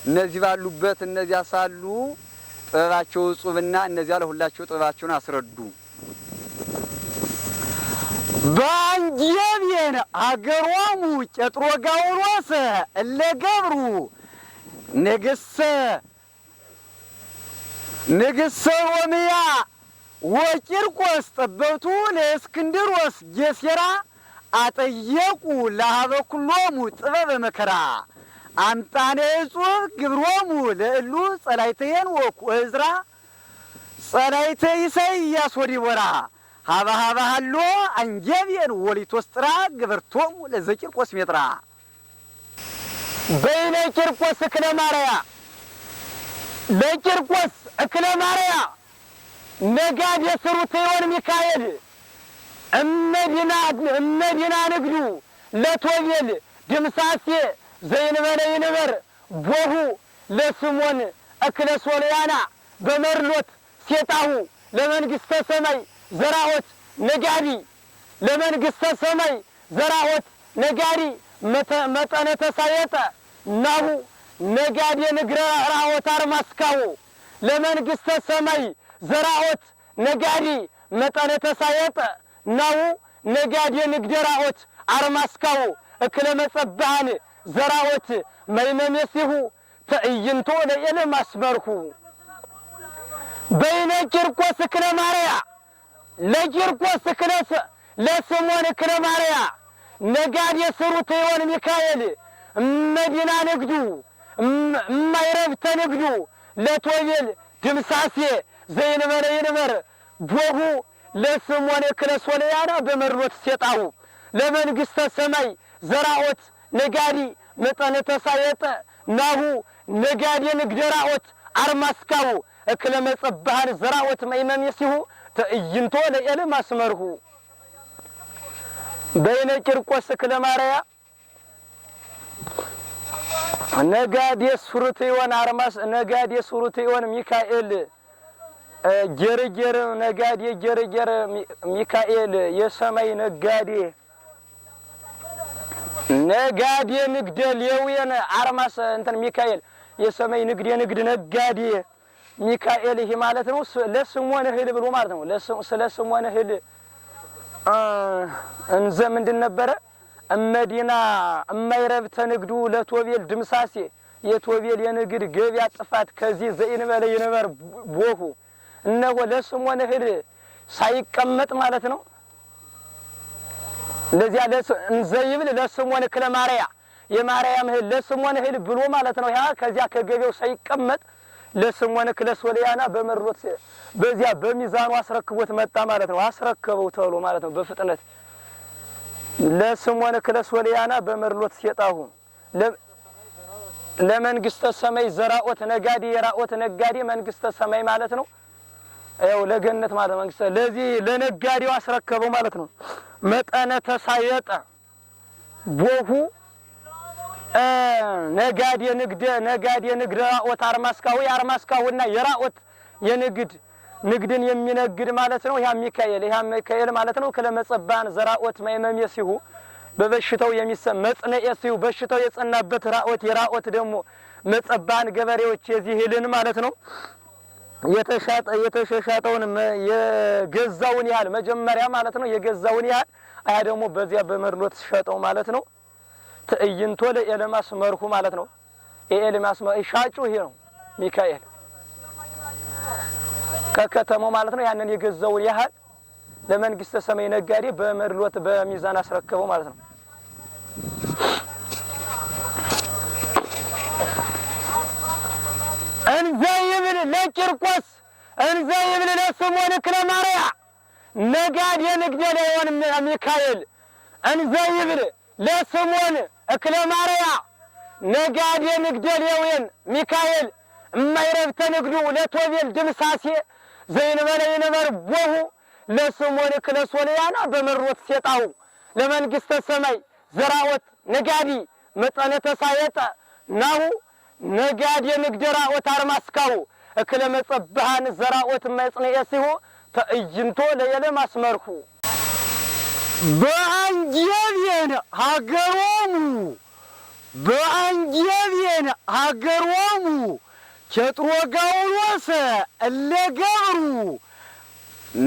እነዚህ ባሉበት እነዚያ ሳሉ ጥበባቸው እጹብና እነዚያ ለሁላቸው ጥበባቸውን አስረዱ። ባንጀቤን አገሮሙ ቄጥሮጋውሎስ ለገብሩ ነገሥተ ሮምያ ወቂርቆስ ጠበብቱ ለእስክንድሮስ የሴራ አጠየቁ ለሀበ ኩሎሙ ጥበበ መከራ አምጣነ እጹብ ግብሮሙ ለእሉ ጸላይተ ሄኖክ ወእዝራ ጸላይተ ኢሳይያስ ወዲቦራ ሀበ አሎ አንጀቤን ወሊቶስጥራ ገበርቶሙ ለዘቂርቆስ ሜጥራ። በይነ ቂርቆስ እክለ ማርያ ለቂርቆስ እክለ ማርያ ነጋዴ ስሩት ይሆን ሚካኤል እመዲና ንግዱ ለቶቤል ድምሳሴ ዘይንበለ ይንበር ቦሁ ለስሞን እክለ ሶልያና በመርሎት ሴጣሁ ለመንግሥተ ሰማይ ዘራሆት ነጋዲ ለመንግሥተ ሰማይ ዘራሆት ነጋዲ መጠነ ተሳየጠ ናሁ ነጋዴ ንግረ ራሆት አርማስካው ለመንግሥተ ሰማይ ዘራሆት ነጋዲ መጠነ ተሳየጠ ናሁ ነጋዴ ንግደ ራሆት አርማስካው እክለ መጸባሃን ዘራሆት መይመሜሲሁ ተእይንቶ ለኤለ ማስመርሁ በይነ ቂርቆስ እክለ ማርያ ለቂርቆስ እክለስ ለስሞን እክለ ማርያ ነጋዴ ስሩት ይሆን ሚካኤል እመዲና ንግዱ እማይረብተ ንግዱ ለቶቤል ድምሳሴ ዘይንበለ ይንበር ቦሁ ለስሞን እክለ ሶልያና በመርሎት ሴጣሁ ለመንግሥተ ሰማይ ዘራሆት ነጋዲ መጠነ ተሳየጠ ናሁ ነጋዴ ንግደ ራሆት አርማስካው እክለ መጸባሃን ዘራሆት መይመሜሲሁ ተእይንቶ ለኤለ ማስመርሁ በይነ ቂርቆስ እክለ ማርያ ነጋዴ ስሩት ይሆን ነጋዴ ስሩት ይሆን ሚካኤል ጀርጀር ነጋዴ ጀርጀር ሚካኤል የሰማይ ነጋዴ ንግደ ሌዊን አርማስ ሚካኤል የሰማይ ንግድ ነጋዴ ሚካኤል ይሄ ማለት ነው። ለስሞን እህል ብሎ ማለት ነው። ስለ ስሞን እህል እንዘ ምንድን ነበረ እመዲና እማይረብተ ንግዱ ለቶቤል ድምሳሴ የቶቤል የንግድ ገቢያ ጥፋት ከዚህ ዘይንበለ ይንበር ቦሁ እነሆ ለስሞን እህል ሳይቀመጥ ማለት ነው። ለዚያ እንዘይብል ለስሞን እክለ ማርያ የማርያም እህል ለስሞን እህል ብሎ ማለት ነው። ያ ከዚያ ከገቢያው ሳይቀመጥ ለስሞን እክለ ሶልያና በመርሎት በዚያ በሚዛኑ አስረክቦት መጣ ማለት ነው። አስረከበው ተብሎ ማለት ነው። በፍጥነት ለስሞን እክለ ሶልያና በመርሎት ሴጣሁ ለመንግስተ ሰማይ ዘራኦት ነጋዴ የራኦት ነጋዴ መንግስተ ሰማይ ማለት ነው። ያው ለገነት ማለት መንግስተ ለዚህ ለነጋዴው አስረከበው ማለት ነው። መጠነ ተሳየጠ ቦሁ ነጋዴ ንግድ ራኦት አርማስካዊ አርማስካውና የራኦት ንግድን የሚነግድ ማለት ነው። ያ ሚካኤል ማለት ነው። ከለመጸባን ዘራኦት ማይመም ሲሁ በበሽታው የሚሰም መጽነኤ ሲሁ በሽታው የጸናበት ራኦት የራኦት ደግሞ መጸባን ገበሬዎች የዚህልን ማለት ነው። የተሻሻጠውን የገዛውን ያህል መጀመሪያ ማለት ነው። የገዛውን ያህል አያ ደግሞ በዚያ በመርሎት ሸጠው ማለት ነው። ትዕይንቶ ለኤልማስ መርሁ ማለት ነው። ኤልማስ ሻጩ ይሄ ነው ሚካኤል ከከተማው ማለት ነው። ያንን የገዛውን ያህል ለመንግስተ ሰማይ ነጋዴ በመርሎት በሚዛን አስረከበው ማለት ነው። እንዘ ይብል ለቂርቆስ እንዘ ይብል ለስምዖን ክለማርያ ነጋዴ ንግደ ለሆን ሚካኤል እንዘ ይብል ለስምዖን ክለማርያ ነጋዴ ንግደ ለሆን ሚካኤል እማይረብተ ንግዱ ለቶቤል ድምሳሴ ዘይንበለ ይነበር ቦሁ ለስምዖን ክለሶልያና በመሮት ሴጣው ለመንግስተ ሰማይ ዘራኦት ነጋዴ መጠነ ተሳየጠ ናሁ ነጋዴ ንግደ ራኦት አርማስካው እክለ መጸባሃን ዘራኦት መጽነኤ ሲሁ ተእይንቶ ለኤልማስ መርሁ በአንጀብየን ሀገሮሙ ኬጥሮጋውሎስ እለገብሩ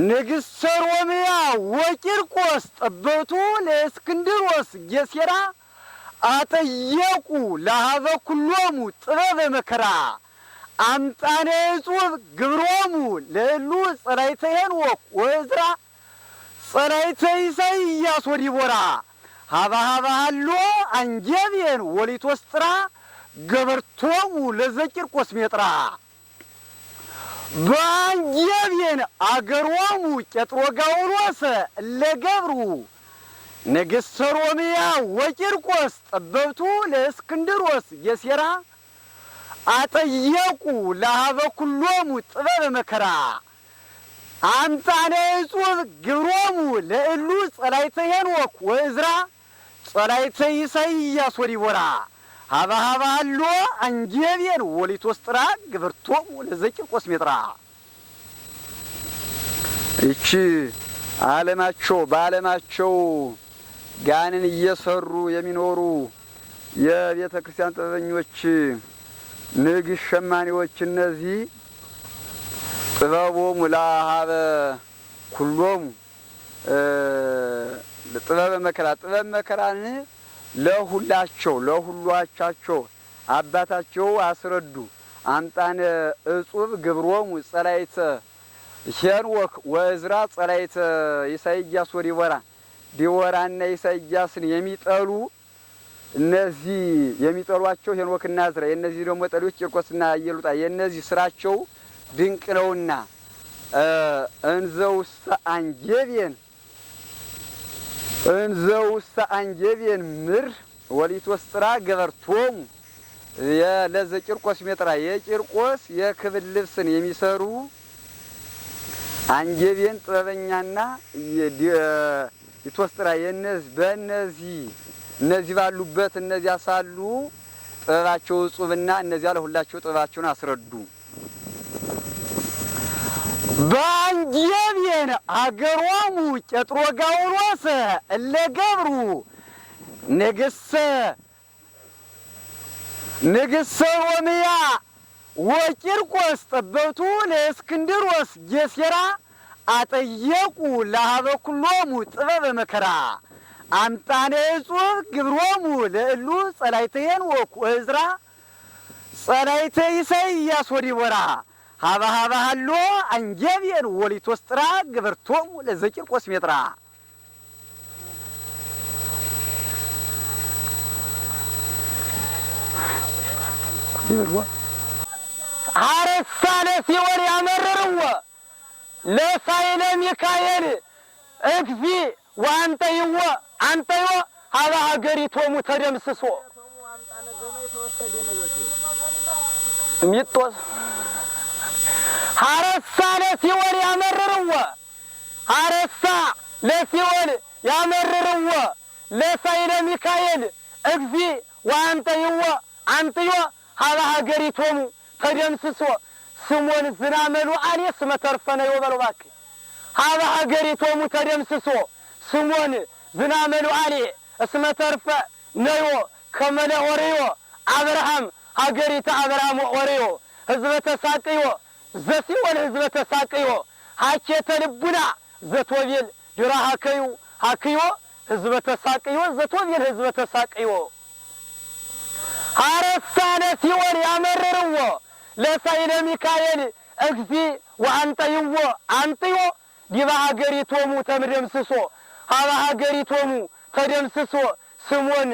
ንግሥተ ሮምያ ወቂርቆስ ጠበቱ ለእስክንድሮስ ጌሴራ አጠየቁ ለሀበ ኩሎሙ ጥበበ መከራ አምጣነ እጹብ ግብሮሙ ለእሉ ጸላይተ ሄኖክ ወዕዝራ ጸላይተ ኢሳይያስ ወዲቦራ ሀበ ሃሎ አንጀብየን ወሊቶስጥራ ገበርቶሙ ለዘቂርቆስ ሜጥራ በአንጀብየን አገሮሙ ቄጥሮጋውሎስ እለገብሩ ንግሥተ ሮምያ ወቂርቆስ ጠበብቱ ለእስክንድሮስ ጌሴራ አጠየቁ ለሀበ ኩሎሙ ጥበበ መከራ አምጣነ እጹብ ግብሮሙ ለእሉ ጸላይተ ሄኖክ ወዕዝራ ጸላይተ ኢሳይያስ ወዲቦራ ሀበ ሃሎ አንጀብየን ወሊቶስጥራ ግብርቶሙ ለዘቂርቆስ ሜጥራ። ይቺ በዓለማቸው ጋንን እየሰሩ የሚኖሩ የቤተ ክርስቲያን ጥበበኞች ንግሥት ሸማኔዎች እነዚህ ጥበቦሙ ለሀበ ኩሎሙ ጥበበ መከራን ለሁሏቻቸው አባታቸው አስረዱ። አምጣነ እጹብ ግብሮሙ ጸላይተ ሄኖክ ወዕዝራ ጸላይተ ኢሳይያስ ዲቦራና ኢሳይያስን የሚጠሉ እነዚህ የሚጠሏቸው ሄኖክና ዕዝራ የእነዚህ ደግሞ ጠሎች ቂርቆስና ኢየሉጣ የእነዚህ ስራቸው ድንቅ ነውና እንዘውሰ አንጀብየን ምር ወሊቶስጥራ ገበርቶሙ ለዘቂርቆስ ሜጥራ የቂርቆስ የክብል ልብስን የሚሰሩ አንጀብየን ጥበበኛና ሊቶስጥራ እነዚህ ባሉበት እነዚያ ሳሉ ጥበባቸው እጹብና እነዚያ ለሁላቸው ጥበባቸውን አስረዱ። በአንጀብየን አገሮሙ ቄጥሮጋውሎስ እለገብሩ ንግሥተ ሮምያ ወቂርቆስ ጠበብቱ ለእስክንድሮስ ጌሴራ አጠየቁ ለሀበ ኩሎሙ ጥበበ መከራ አምጣነ እጹብ ግብሮሙ ለእሉ ጸላይተ ሄኖክ ወዕዝራ ጸላይተ ኢሳይያስ ወዲቦራ ሀበ ሃሎ አንጀብየን ወሊቶስጥራ ገበርቶሙ ለዘቂርቆስ ሜጥራ። አረሳነ ሲወር ያመረርዎ ለሳይለ ሚካኤል እክፊ ወአንተይዎ አንተዮ ሀበ ሀገሪቶሙ ተደምስሶ ሚጦስ ሐረሳ ለሲኦል ያመርርዎ ሐረሳ ለሲኦል ያመርርዎ ለሳይለ ሚካኤል እግዚ ወአንጠይዎ አንጥዮ ሀበ ሀገሪቶሙ ተደምስሶ ስሞን ዝናመሉ አሌ ስመ ተርፈነ ይበሉ እባክህ ሀበ ሀገሪቶሙ ተደምስሶ ስሞን ዝናመሉ አሌ እስመ ተርፈ ነዮ ከመለ ኦርዮ አብርሃም ሀገሪተ አብርሃም ኦርዮ ህዝበ ተሳቅዮ ዘሲኦል ህዝበ ተሳቅዮ ሀኬተ ልቡና ዘቶቤል ድራ ሀከዩ ሀክዮ ህዝበ ተሳቅዮ ዘቶቤል ህዝበ ተሳቅዮ ሐረሳ ለሲኦል ያመርርዎ ለሳይለ ሚካኤል እግዚ ወአንጠይዎ አንጥዮ ዲበ ሀገሪቶሙ ተደምስሶ ሀበ ሀገሪቶሙ ተደምስሶ ስሞን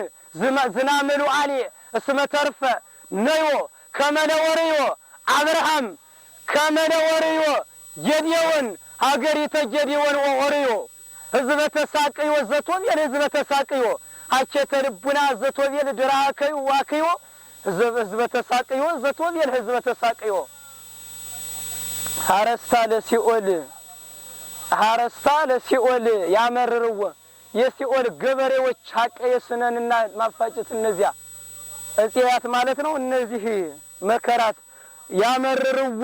ዝናመሉ አሌ እስመ ተርፈ ነዮ ከመለ ኦርዮ አብርሃም ከመለ ኦርዮ ጌዴዎን ሀገሪተ ጌዴዎን ኦርዮ ህዝበ ተሳቅዮ ዘቶቤል ህዝበ ተሳቅዮ ሀኬተ ልቡና ዘቶቤል ድራ ሀከዩ ዋክዮ ህዝበ ተሳቅዮ ዘቶቤል ህዝበ ተሳቅዮ ሐረሳ ለሲኦል ያመርርዎ የሲኦል ገበሬዎች ሀቀየስነንና ማፋጨት እነዚያ እጽያት ማለት ነው። እነዚህ መከራት ያመርርዎ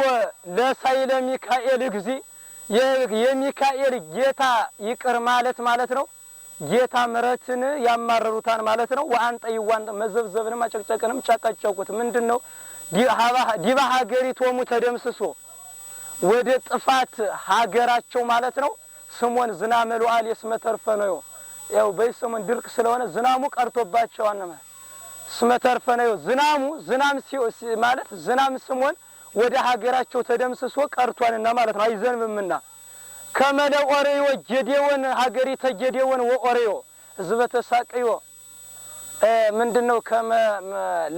ለሳይለ ሚካኤል እግዚ የሚካኤል ጌታ ይቅር ማለት ነው። ጌታ ምሕረትን ያማረሩታን ማለት ነው። ወአንጠይዋን መዘብዘብንም አጨቅጨቅንም ጨቀጨቁት። ምንድነው? ዲበ ሀገሪቶሙ ተደምስሶ ወደ ጥፋት ሀገራቸው ማለት ነው። ስሞን ዝናመሉ አሌ እስመ ተርፈ ነዮ ያው በሰሞን ድርቅ ስለሆነ ዝናሙ ቀርቶባቸዋል ነው እስመ ተርፈ ነዮ ዝናም ማለት ዝናም ስሞን ወደ ሀገራቸው ተደምስሶ ቀርቷልና ማለት ነው። አይዘንብምና ከመለ ኦርዮ ጌዴዎን ሀገሪተ ጌዴዎን ወኦርዮ ህዝበ ተሳቅዮ ምንድነው?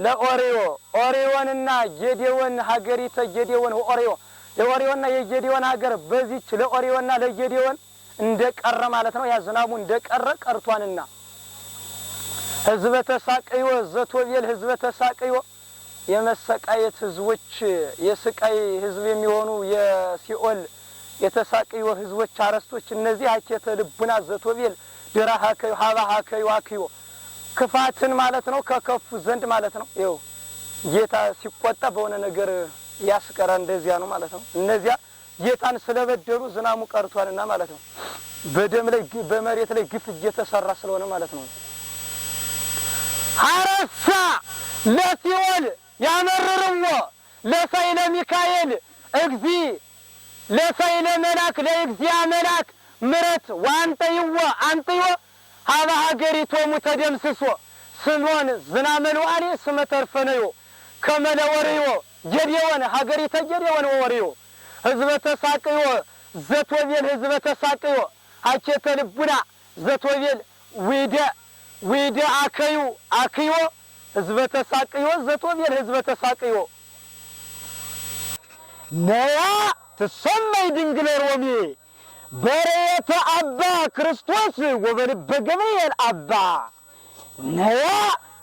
ለኦርዮ ኦርዮንና ጌዴዎን ሀገሪተ ጌዴዎን ወኦርዮ የኦርዮና የጌዴዎን ሀገር በዚች ለኦርዮና ለጌዴዎን እንደቀረ ማለት ነው። ያ ዝናሙ እንደቀረ ቀርቷንና ህዝበ ተሳቅዮ ዘቶቤል ህዝበ ተሳቅዮ የመሰቃየት ህዝቦች የስቃይ ህዝብ የሚሆኑ የሲኦል የተሳቅዮ ህዝቦች አረስቶች እነዚህ ሀኬተ ልቡና ዘቶቤል ድራ ሀከዩ ሀባ ሀከዩ አክዮ ክፋትን ማለት ነው ከከፉ ዘንድ ማለት ነው። ይኸው ጌታ ሲቆጣ በሆነ ነገር ያስቀራ እንደዚያ ነው ማለት ነው። እነዚያ ጌታን ስለበደሉ ዝናሙ ቀርቷልና ማለት ነው። በደም ላይ በመሬት ላይ ግፍ እየተሰራ ስለሆነ ማለት ነው። ሐረሳ ለሲኦል ያመርርዎ ለሳይለ ሚካኤል እግዚ ለሳይለ መላክ ለእግዚአ መላክ ምረት ወአንጠይዎ አንጥዮ ሀበ ሀገሪቶሙ ተደምስሶ ስሞን ዝናመሉ አሌ እስመ ተርፈ ነዮ ከመለ ኦርዮ ጌዴዎን ሀገሪተ ጌዴዎን ወኦርዮ ህዝበ ተሳቅዮ ዘቶቤል ህዝበ ተሳቅዮ ሀኬተ ልቡና ዘቶቤል ዊደ አከዩ አክዮ ህዝበ ተሳቅዮ ዘቶቤል ህዝበ ተሳቅዮ ነያ ትሰመይ ድንግል ሮሜ በሬተ አባ ክርስቶስ ወበልበ ገብርኤል አባ ነያ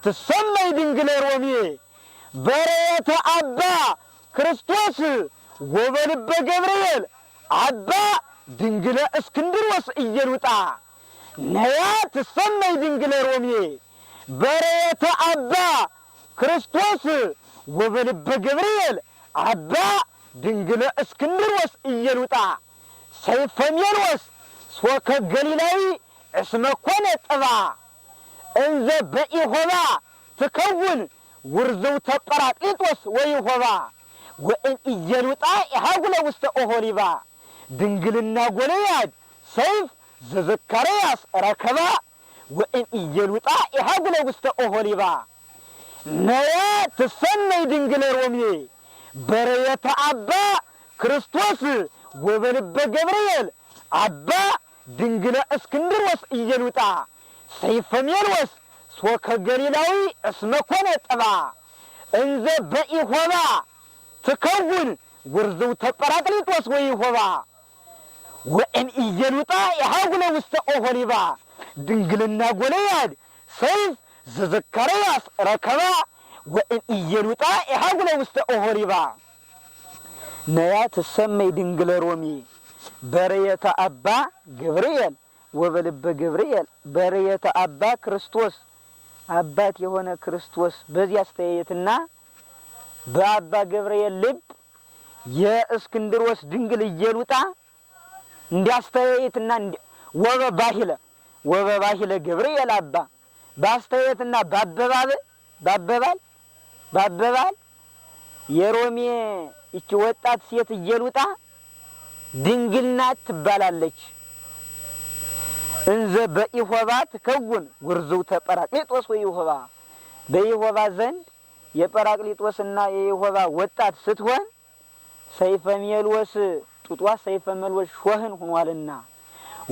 ትሰመይ ድንግል ሮሜ በሬተ አባ ክርስቶስ ወበልበ ገብርኤል አባ ድንግለ እስክንድሮስ እየሉጣ ነያ ትሰመይ ድንግል ሮሜ በሬተ አባ ክርስቶስ ወበልበ ገብርኤል አባ ድንግለ እስክንድሮስ እየሉጣ ሰይፈ ሜሎስ ሶከ ገሊላዊ እስመ ኮነ ጥባ እንዘ በኢሆባ ትከውን ውርዘው ተጰራቅሊጦስ ወይሆባ ወእን እየሉጣ ኢሃጉለ ውስተ ኦሆሊባ ድንግልና ጎልያድ ሰይፍ ዘዘካርያስ ረከባ ወእን እየሉጣ ኢሃጉለ ውስተ ኦሆሊባ ነያ ትሰመይ ድንግል ሮሜ በሬተ አባ ክርስቶስ ወበልበ ገብርኤል አባ ድንግለ እስክንድሮስ እየሉጣ ሰይፈ ሜሎስ ሶከ ገሊላዊ እስመ ኮነ ጥባ እንዘ በኢሆባ ትከውን ውርዘው ተጰራቅሊጦስ ወይሆባ ወእን እየሉጣ ኢሃጉለ ውስተ ኦሆሊባ ድንግልና ጎልያድ ሰይፍ ዘዘካርያስ ረከባ ወእን ኢየሉጣ ኢሃጉለ ውስተ ኦሖሪባ ነያ ትሰመይ ድንግለ ሮሚ በርየተ አባ ገብርኤል ወበልበ ገብርኤል በርየተ አባ ክርስቶስ አባት የሆነ ክርስቶስ በዚህ አስተያየትና በአባ ገብርኤል ልብ የእስክንድሮስ ድንግል ኢየሉጣ እንዲያስተያየትና ወበባሂለ ገብርኤል አባ በአስተያየትና ባበባል የሮሜ ይቺ ወጣት ሴት ኢየሉጣ ድንግል ናት ትባላለች። እንዘ በኢሖባ ትከውን ውርዙተ ጰራቅሊጦስ ወኢሖባ በኢሖባ ዘንድ የጰራቅሊጦስና የኢሖባ ወጣት ስትሆን ሰይፈ ሜልወስ ጡጧ ሰይፈ ሜልወስ ሾህን ሆኗልና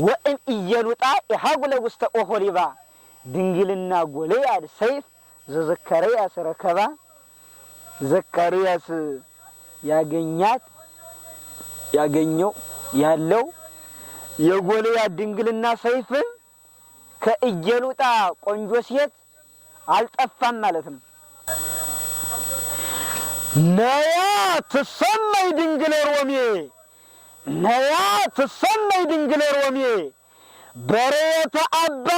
ወእም ኢየሉጣ ኢሃጉለ ውስተ ኦሖሊባ ድንግልና ጎልያድ ሰይፍ ዘዘካርያስ ረከባ ዘካርያስ ያለው የጎልያድ ድንግልና ሰይፍን ከኢየሉጣ ቆንጆ ሴት አልጠፋም ማለት ነው። ነያ ትሰመይ ድንግለ ሮሜ ነያ ትሰመይ ድንግለ ሮሜ በርየተ አባ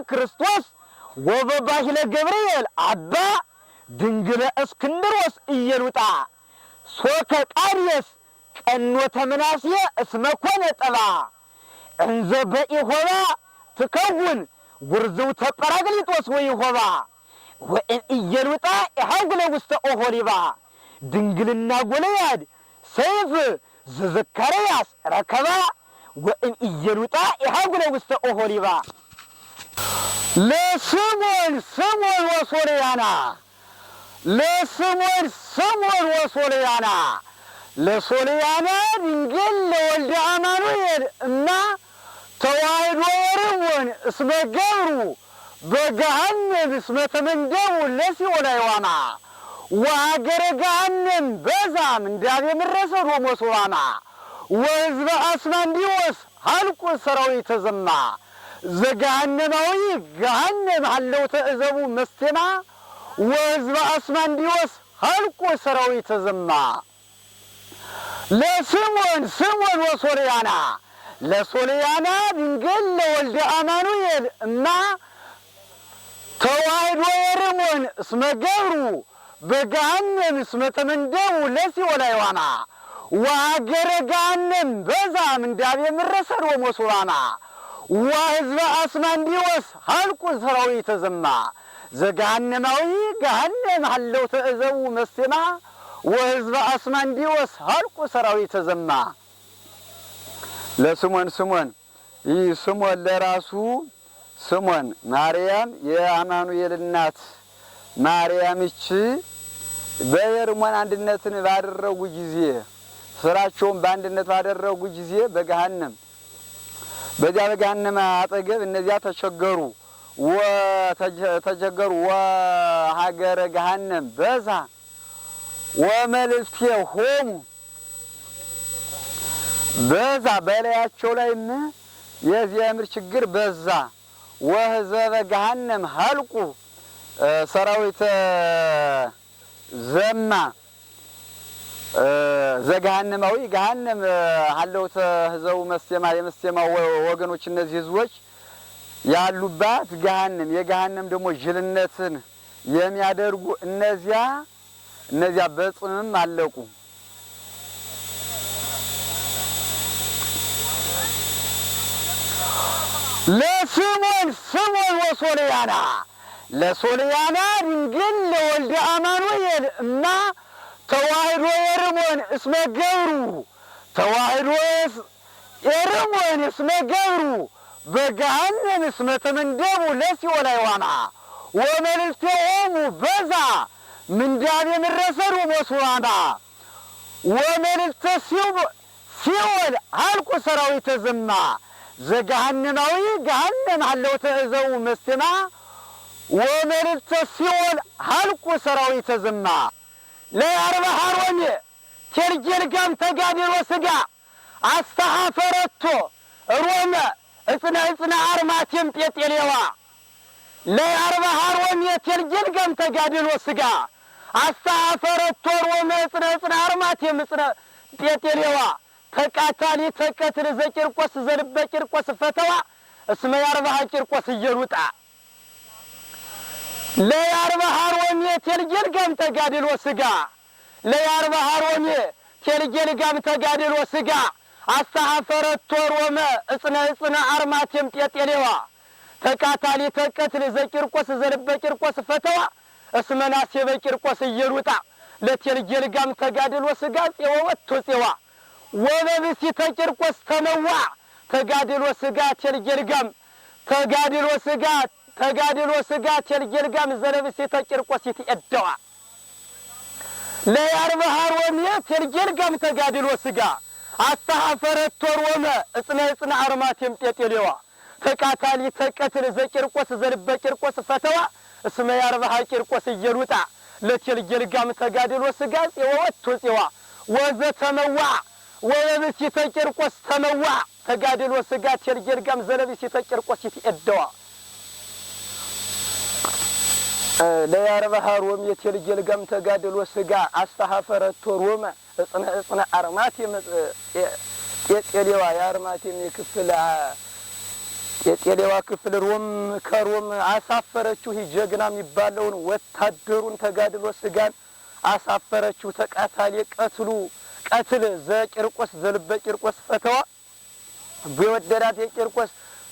ክርስቶስ ወበባሂለ ገብርኤል አባ ድንግለ እስክንድሮስ ኢየሉጣ ሶከ ቃርየስ ቀኖተ ምናሴ እስመ ኮነ ጠባ እንዘ በኢሖባ ትከውን ውርዙተ ጰራቅሊጦስ ወኢሖባ ወእን ኢየሉጣ ኢሃጉለ ውስተ ኦሖሊባ ድንግልና ጎልያድ ሰይፍ ዘዘካርያስ ረከባ ወእን ኢየሉጣ ኢሃጉለ ውስተ ኦሖሊባ ለስምዖን ወሶልያና ለሶልያና ድንግል ለወልደ አማኑኤል እና ተዋሕዶ የርሞን እስመ ገብሩ በገሃነም እስመ ተመንደቡ ለሲኦል አይዋማ ወሀገረ ገሃነም በዛም እንዳቤ ምረሰዶ ሞሶባማ ወሕዝበ አስማንዲዎስ ሀልቁ ሰራዊተ ዘማ ዘገሃነማዊ ገሃነም ሀለው ተእዘቡ መስቴማ ወሕዝበ አስማንዲዎስ ሀልቁ ሰራዊተ ዘማ ለስምዖን ለሶልያና ድንግል ለወልደ አማኑኤል እና ተዋሕዶ የርሞን እስመ ገብሩ በገሃነም እስመ ተመንደቡ ለሲኦል አይዋማ ወሀገረ ገሃነም በዛም እንዳቤ ምረሰዶ ሞሶባማ ወሕዝበ አስማንዲዎስ ሀልቁ ሰራዊተ ዘማ ዘገሃነማዊ ገሃነም ሀለው ተእዘቡ መስቴማ ወሕዝበ አስማንዲዎስ ሀልቁ ሰራዊተ ዘማ ለስምዖን ይህ ስምዖን ለራሱ ስምዖን ማርያም የአማኑኤል እናት ማርያም ይቺ በየርሞን አንድነትን ባደረጉ ጊዜ ስራቸውን በአንድነት ባደረጉ ጊዜ በዚያ በገሃነም አጠገብ እነዚያ ተቸገሩ ወሀገረ ገሃነም በዛ ወመልእክቴሆሙ በዛ በላያቸው ላይም የዚያ ምር ችግር በዛ ወሕዝበ ገሃነም ሀልቁ ሰራዊተ ዘማ ዘገሃነማዊ ገሃነም ሀለው ተህዘቡ መስቴማ የመስቴማ ወገኖች እነዚህ ህዝቦች ያሉባት ገሃነም የገሃነም ደግሞ ጅልነትን የሚያደርጉ እነዚያ በጽምም አለቁ። ለስምዖን ለሶልያና ድንግል ለወልደ አማኑኤል እና ተዋሕዶ የርሞን እስመ ገብሩ ተዋሕዶ የርሞን እስመ ገብሩ በገሃነም እስመ ተመንደቡ ለሲኦል አይዋማ ወመልእክቴሆሙ በዛ ምንዳቤ ምረሰዶ ሞሶባማ ወመልእክተ ሲኦል ሀልቁ ሰራዊተ ዘማ ዘገሃነማዊ ገሃነም ሀለው ተእዘቡ መስቴማ ወመልእክተ ሲኦል ሀልቁ ሰራዊተ ዘማ ለአርባ ሀሮሜ ቴርጌልጋም ተጋድሎ ስጋ አስተሐፈረቶ ሮመ እጽነ አርማቴም ጴጤሌዋ ለአርባ ሀሮም የቴልጌልጋም ተጋድሎ ስጋ አስተሐፈረቶ ሮመ ጽነ አርማት የምጽነ ጴጤሌዋ ተቃታሊ ተቀትል ዘቂርቆስ ዘልበ ቂርቆስ ፈተዋ እስመ ያርባሃ ቂርቆስ እየሩጣ ለአርባ ሀሮም የቴልጌልጋም ተጋድሎ ስጋ ለአርባ ሀሮም የቴልጌልጋም ተጋድሎ ስጋ አስተሐፈረቶ ሮመ ጽነ አርማቴም ጴጤሌዋ ተቃታሊ ተቀትል ዘቂርቆስ ዘልበ ቂርቆስ ፈተዋ እስመ ናሴ በቂርቆስ እየሩጣ ለቴልጌልጋም ተጋድሎ ስጋ ጽወወቶ ጽዋ ወበብሲ ተቂርቆስ ተመዋ ተጋድሎ ስጋ ቴልጌልጋም ተጋድሎ ስጋ ቴልጌልጋም ዘለብሲ ተቂርቆስ ይትኤደዋ ለአርባ ሀሮም የቴልጌልጋም ተጋድሎ ስጋ አስተሐፈረቶ ሮመ ጽነ አርማቴም ጴጤሌዋ ተቃታሊ ተቀትል ዘቂርቆስ ዘልበ ቂርቆስ ፈተዋ እስመ ያርባሃ ቂርቆስ እየሩጣ ለቴልጌልጋም ተጋድሎ ስጋ ጽወወቶ ጽዋ ወዘተመዋ ወበብሲ ተቂርቆስ ተመዋ ተጋድሎ ስጋ ቴልጌልጋም ዘለብሲ ተቂርቆስ ይትኤደዋ ለአርባ ሀሮም የቴልጌልጋም ተጋድሎ ስጋ አስተሐፈረቶ ሮመ ጽነ አርማቴም ጴጤሌዋ የአርማቴም የክፍል የጤሌዋ ክፍል ከሮም አሳፈረችው። ጀግና የሚባለውን ወታደሩን ተጋድሎ ስጋን አሳፈረችው። ተቃታሊ ቀትል ዘቂርቆስ ዘልበ ቂርቆስ ፈተዋ በወደዳት የቂርቆስ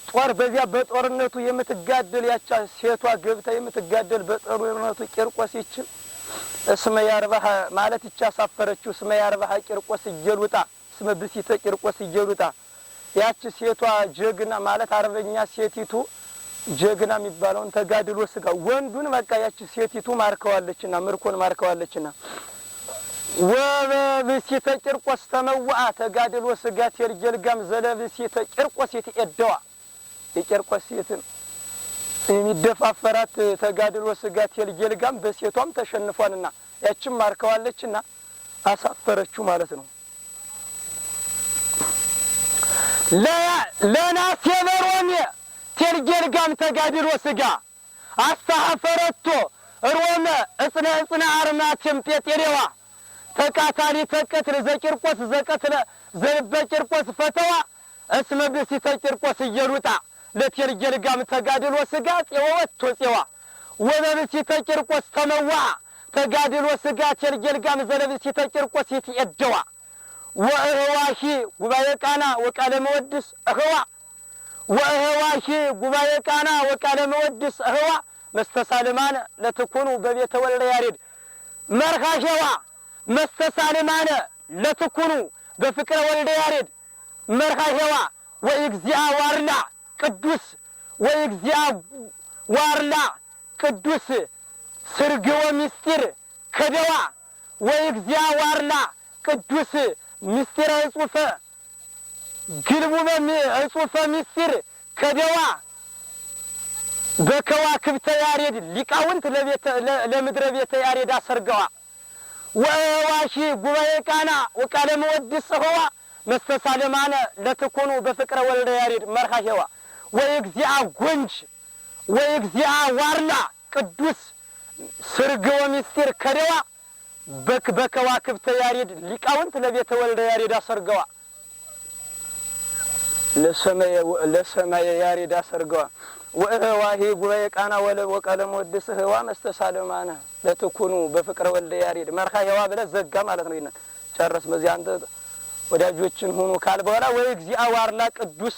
ጦር በዚያ በጦርነቱ የምትጋደል ያቻ ሴቷ ገብታ የምትጋደል በጦርነቱ ቂርቆስ ይችል እስመ ያርባሃ ማለት ይቻ አሳፈረችው። እስመ ያርባሃ ቂርቆስ እየሉጣ እስመ ብሲተ ቂርቆስ እየሉጣ ያቺ ሴቷ ጀግና ማለት አርበኛ ሴቲቱ ጀግና የሚባለውን ተጋድሎ ስጋ ወንዱን በቃ ያቺ ሴቲቱ ማርከዋለችና ምርኮን ማርከዋለችና ወበብሲተ ቂርቆስ ተመዋ ተጋድሎ ስጋ ቴልጌልጋም ዘለብሲተ ቂርቆስ ይትኤደዋ የቂርቆስ ሴትን የሚደፋፈራት ተጋድሎ ስጋ ቴልጌልጋም በሴቷም ተሸንፏልና ያቺም ማርከዋለችና አሳፈረችው ማለት ነው። ለናሴ በሮሜ ቴልጌልጋም ተጋድሎ ስጋ አስተሐፈረቶ ሮመ ጽነ አርማቴም ጴጤሌዋ ተቃታሊ ተቀትል ዘቂርቆስ ዘልበ ቂርቆስ ፈተዋ እስመ ብሲተ ቂርቆስ እየሩጣ ለቴልጌልጋም ተጋድሎ ስጋ ጽወወቶ ጽዋ ወበብሲተ ቂርቆስ ተመዋ ተጋድሎ ስጋ ቴልጌልጋም ዘለብሲተ ቂርቆስ ይትኤደዋ ወእህዋሂ ጉባኤ ቃና ወቃለ መወድስ እህዋ ወእህዋሂ ጉባኤ ቃና ወቃለ መወድስ እህዋ መስተሳልማነ ለትኩኑ በቤተ ወልደ ያሬድ መርካሸዋ መስተሳልማነ ለትኩኑ በፍቅረ ወልደ ያሬድ መርካሸዋ ወእግዚአ ዋርላ ቅዱስ ወእግዚአ ዋርላ ቅዱስ ስርግወ ምስጢር ከደዋ ወእግዚአ ዋርላ ቅዱስ ምስጢረ እጹፈ ግልቡ እጹፈ ምስጢር ከደዋ በከዋክብተ ያሬድ ሊቃውንት ለምድረ ቤተ ያሬድ አሰርገዋ ወዋሺ ጉባኤ ቃና ወቃለ መወድስ ህዋ መስተሳልማነ ለትኩኑ በፍቅረ ወልደ ያሬድ መርካሸዋ ወእግዚአ ጎንጅ ወእግዚአ ዋርላ ቅዱስ ስርግወ ምስጢር ከደዋ በከዋክብተ ያሬድ ሊቃውንት ለቤተ ወልደ ያሬድ አሰርገዋ ለሰማየ ያሬድ አሰርገዋ ወእህዋሂ ጉባኤ ቃና ወቃለ መወድስ ህዋ መስተሳልማነ ለትኩኑ በፍቅረ ወልደ ያሬድ መርካሸዋ ብለህ ዘጋ ማለት ነው። ይሄን ጨረስ። በዚህ አንተ ወዳጆችን ሁኑ ካል በኋላ ወእግዚአ ዋርላ ቅዱስ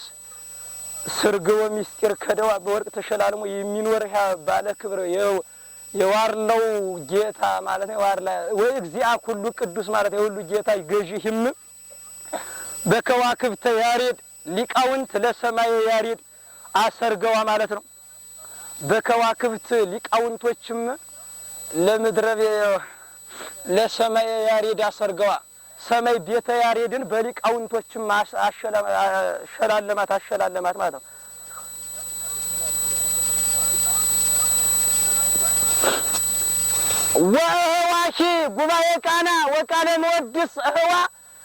ስርግወ ምስጢር ከደዋ በወርቅ ተሸላልሞ የሚኖር ባለ ክብር የዋርላው ጌታ ማለት ነው። ዋርላ ወእግዚአ ኩሉ ቅዱስ ማለት የሁሉ ጌታ ገዢህም በከዋክብተ ያሬድ ሊቃውንት ለሰማየ ያሬድ አሰርገዋ ማለት ነው። በከዋክብት ሊቃውንቶችም ለምድረ ለሰማየ ያሬድ አሰርገዋ ሰማይ ቤተ ያሬድን በሊቃውንቶችም አሸላለማት ማለት ነው። ወህዋሺ ጉባኤ ቃና ወቃለ መወድስ ህዋ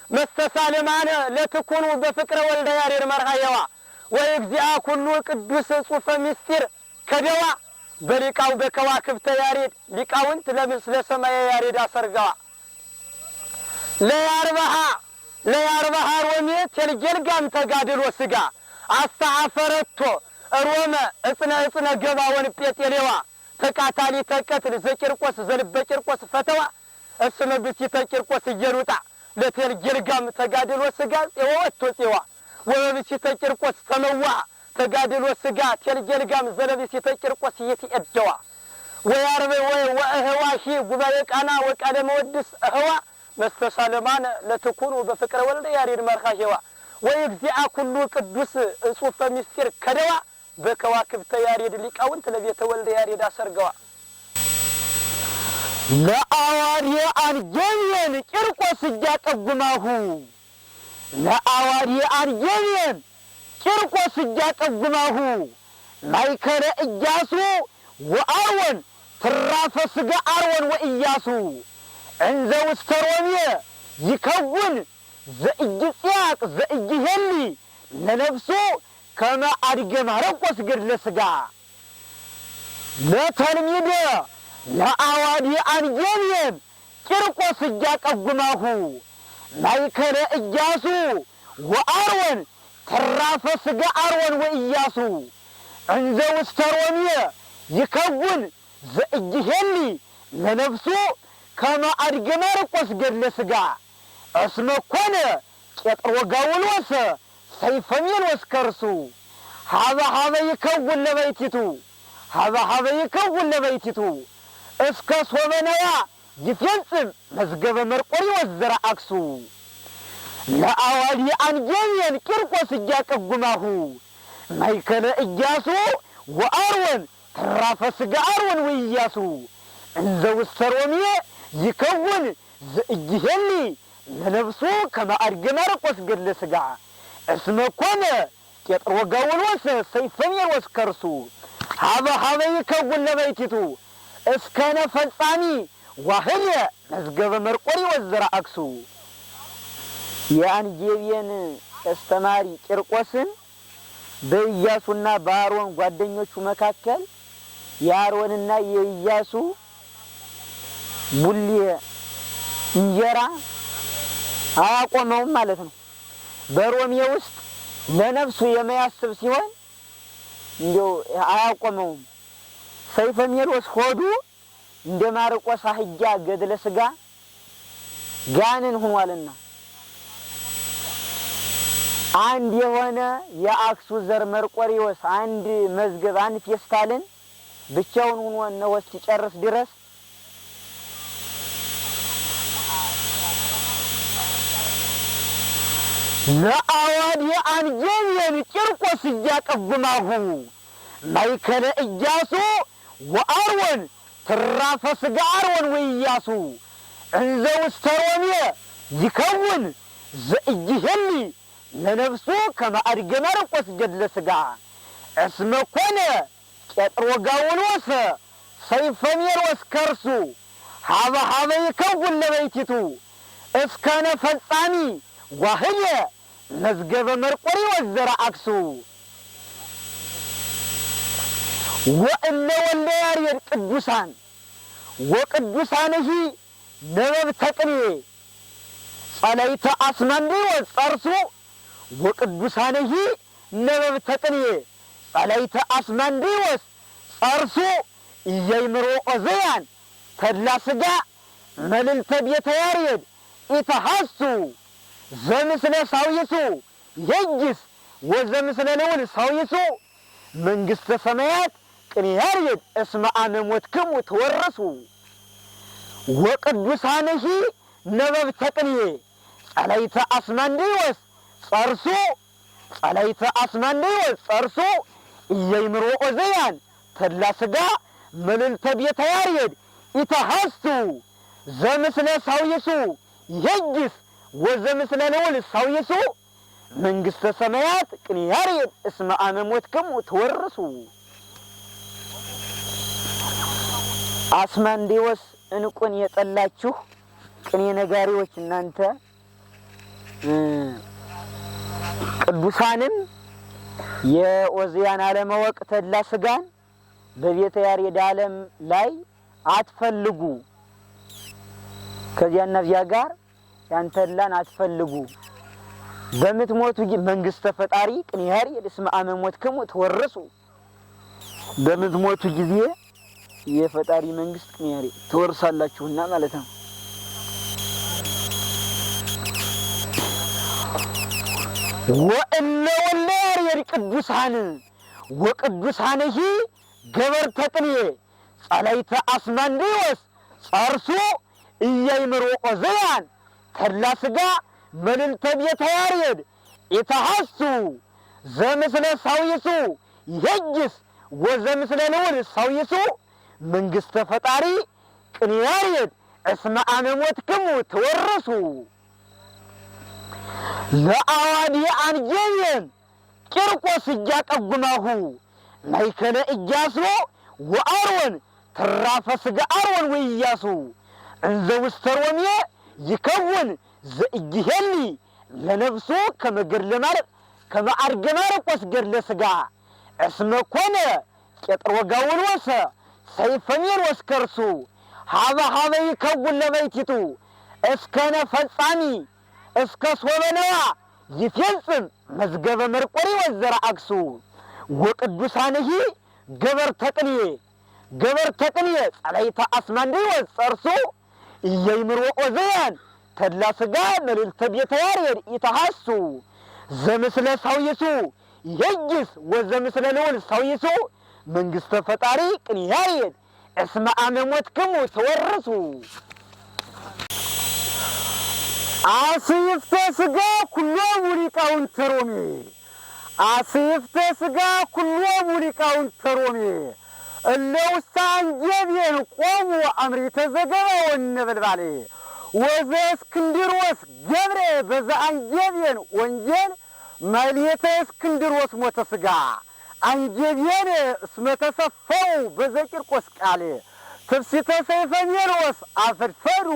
መስተሳልማነ ለትኩኑ በፍቅረ ወልደ ያሬድ መርካሸዋ ወእግዚአ ኩሉ ቅዱስ ጽፈ ምስጢር ከደዋ በሊቃው በከዋክብተ ያሬድ ሊቃውንት ለምስለ ሰማየ ያሬድ አሰርገዋ ለያርባሃ ሮሜ ቴልጌልጋም ተጋድሎ ስጋ አስተዓፈረቶ ሮመ እጽነ ገባወን ጴጤሌዋ ተቃታሊ ተቀትል ዘቂርቆስ ዘልበ ቂርቆስ ፈተዋ እስመ ብእሲተ ቂርቆስ እየሩጣ ለቴልጌልጋም ተጋድሎ ስጋ ጽወቶ ጽዋ ወበብእሲተ ቂርቆስ ተመዋ ተጋድሎ ስጋ ቴልጌልጋም ዘለብእሲተ ቂርቆስ እየተቀደዋ ወያርበ ወእህዋሺ ጉባኤ ቃና ወቃለ መወድስ እህዋ መስተሳለማን ለትኩኑ በፍቅረ ወልደ ያሬድ መርኻሸዋ ወይግዚአ ኩሉ ቅዱስ እጹፈ ምስጢር ከደዋ በከዋክብተ ያሬድ ሊቃውንት ለቤተ ወልደ ያሬድ አሰርገዋ ለአዋርየ አንጀብየን ቂርቆስ እያጠጉማሁ ለአዋርየ አንጀብየን ቂርቆስ እያጠጉማሁ ማይከለ ኢያሱ ወአሮን ትራፈ ስጋ አሮን ወኢያሱ እንዘ ውስተ ሮሜ ይከውን ዘእጅጽያቅ ዘእጅሄሊ ለነፍሱ ከመ አድገ ማረቆስ ገድለ ስጋ ለተልሚደ ለአዋዲ አንጀብየን ቂርቆስ እያጠጉማሁ ማይከለ ኢያሱ ወአሮን ትራፈ ስጋ አሮን ወኢያሱ እንዘ ውስተ ሮሜ ይከውን ዘእጅሄሊ ለነፍሱ ከመ አድገ ማረቆስ ገድለ ስጋ እስመ ኮነ ቄጥሮ ጋውሎስ ሰይፈ ሜሎስ ከርሱ ሀበ ይከውን ለበይቲቱ ሀበ ይከውን ለበይቲቱ እስከ ሶበነያ ይፈጽም መዝገበ መርቆሬዎስ ዘርአክሱ ለአዋዲ አንጀብየን ቂርቆስ እያጠጉማሁ ማይከለ ኢያሱ ወአሮን ትራፈ ስጋ አሮን ወኢያሱ እንዘ ውስተ ሮሜ ይከውን ዘእጅሄሊ ለነፍሱ ከመ አድገ ማረቆስ ገድለ ስጋ እስመ ኮነ ቄጥሮ ጋውሎስ ሰይፈ ሜሎስ ከርሱ ሀበ ይከውን ለበይቲቱ እስከነ ፈጻሚ ዋህየ መዝገበ መርቆሬዎስ ዘርአክሱ የአንጀብየን አስተማሪ ቂርቆስን በኢያሱና በአሮን ጓደኞቹ መካከል የአሮንና የኢያሱ ቡሌ እንጀራ አያቆመውም ማለት ነው። በሮሜ ውስጥ ለነፍሱ የማያስብ ሲሆን እንዲያው አያቆመውም። ሰይፈ ሜሎስ ሆዱ እንደ ማርቆስ አህያ ገድለ ስጋ ጋንን ሆኗልና አንድ የሆነ የአክሱ ዘር መርቆሬዎስ አንድ መዝገብ አንድ ፌስታልን ብቻውን ሆኖ ነው እስኪጨርስ ድረስ ለአዋዲ አንጀብየን ቂርቆስ እያጠጉማሁ ማይከለ ኢያሱ ወአሮን ትራፈ ስጋ አሮን ወኢያሱ እንዘ ውስተ ሮሜ ይከውን ዘእጅሄሊ ለነፍሱ ከመ አድገ ማረቆስ ገድለ ስጋ እስመ ኮነ ቄጥሮ ጋውሎስ ሰይፈ ሜሎስ ከርሱ ሀበ ይከውን ለበይቲቱ እስከነ ፈጻሚ ዋህየ መዝገበ መርቆሬዎስ ዘርአክሱ ወእለ ወልደ ያሬድ ቅዱሳን ወቅዱሳንሂ ነበብተ ቅኔ ጸለይተ አስመንድዮስ ጸርሱ ወቅዱሳንሂ ነበብተ ቅኔ ጸለይተ አስመንድዮስ ጸርሱ ኢየይምሮ ኦዘያን ተድላ ስጋ መልዕልተ ቤተ ያሬድ ኢተሐሱ ዘምስለ ሳውይሱ የጅስ ወዘምስለ ልዑል ሳውይሱ መንግሥተ ሰማያት ቅኔ ያሬድ እስመ አመ ሞትክሙ ትወርሱ ወቅዱሳንሂ ነበብተ ቅኔ ጸለይተ አስመንድዮስ ጸርሱ ጸለይተ አስመንድዮስ ጸርሱ ኢየይምሮ ኦዘያን ተድላ ስጋ መልዕልተ ቤተ ያሬድ ኢተሐሱ ዘምስለ ሳውይሱ የጅስ ወዘምስለ ልዑል ሳውይሱ መንግሥተ ሰማያት ቅኔ ያሬድ እስመ አመ ሞትክሙ ትወርሱ። አስመንድዮስ እንቁን የጠላችሁ ቅኔ ነጋሪዎች እናንተ ቅዱሳንም የኦዝያን አለማወቅ ተድላ ስጋን በቤተ ያሬድ ዓለም ላይ አትፈልጉ ከዚያና ዚያ ጋር ያንተላን አትፈልጉ በምትሞቱ መንግስተ ፈጣሪ ቅን ያሬድ እስመ አመሞትክሙ ትወርሱ በምትሞቱ ጊዜ የፈጣሪ መንግስት ቅን ያሬድ ትወርሳላችሁና ማለት ነው። ወእለ ያሬድ ቅዱሳን ወቅዱሳንሂ ገበርተ ቅኔ ጸለይተ አስማንዲዎስ ጸርሱ እያይምሮ ኦዘያን ተድላ ሥጋ መልዕልተ ቤተ ያሬድ ኢተሐሱ ዘምስለ ሳዊሱ ይሄጅስ ወዘምስለ ልዑል ሳዊሱ መንግስተ ፈጣሪ ቅን ያሬድ እስመ አመሞትክሙ ትወርሱ ለአዋዲ አንጀብየን ቂርቆስ እያቀጉማሁ ማይከለ ኢያሱ ወአሮን ትራፈ ሥጋ አሮን ወኢያሱ እንዘ ውስተ ሮሜ ይከውን ዘእጅሄሊ ለነፍሱ ከመዓርገ ማርቆስ ገድለ ሥጋ እስመ ኮነ ቄጥሮ ጋውሎሰ ሰይፈ ሜሮስ ከርሱ ሀበ ይከውን ለመይቲቱ እስከነ ፈጻሚ እስከ ሶበነዋ ይፌጽም መዝገበ መርቆሪ ወዘራ አክሱ ወቅዱሳንሂ ገበርተ ቅኔ ጸለይተ አስማንዲዎስ ጸርሱ እያይምሮ ኦዘያን ተድላ ሥጋ መልዕልተ ቤተ ያሬድ ኢተሐሱ ዘምስለ ሳዊሱ ይሄጅስ ወዘምስለ ልዑል ሳዊሱ መንግስተ ፈጣሪ ቅን ያሬድ እስመ አመሞትክሙ ትወርሱ አስይፍተ ሥጋ ኩሎሙ ሊቃውንተ ሮሜ አስይፍተ ሥጋ ኩሎሙ ሊቃውንተ ሮሜ እለ ውስተ አንጀብየን ቆሙ አምሪተ ዘገበ ወነበልባሌ ወዘእስክንድሮስ ገብረ በዘአንጀብየን ወንጌል ማሕሌተ እስክንድሮስ ሞተ ሥጋ አንጀብየን እስመ ተሰፈው በዘቂርቆስ ቃል ትፍሲተ ሰይፈ ሜሮስ አፈድፈዱ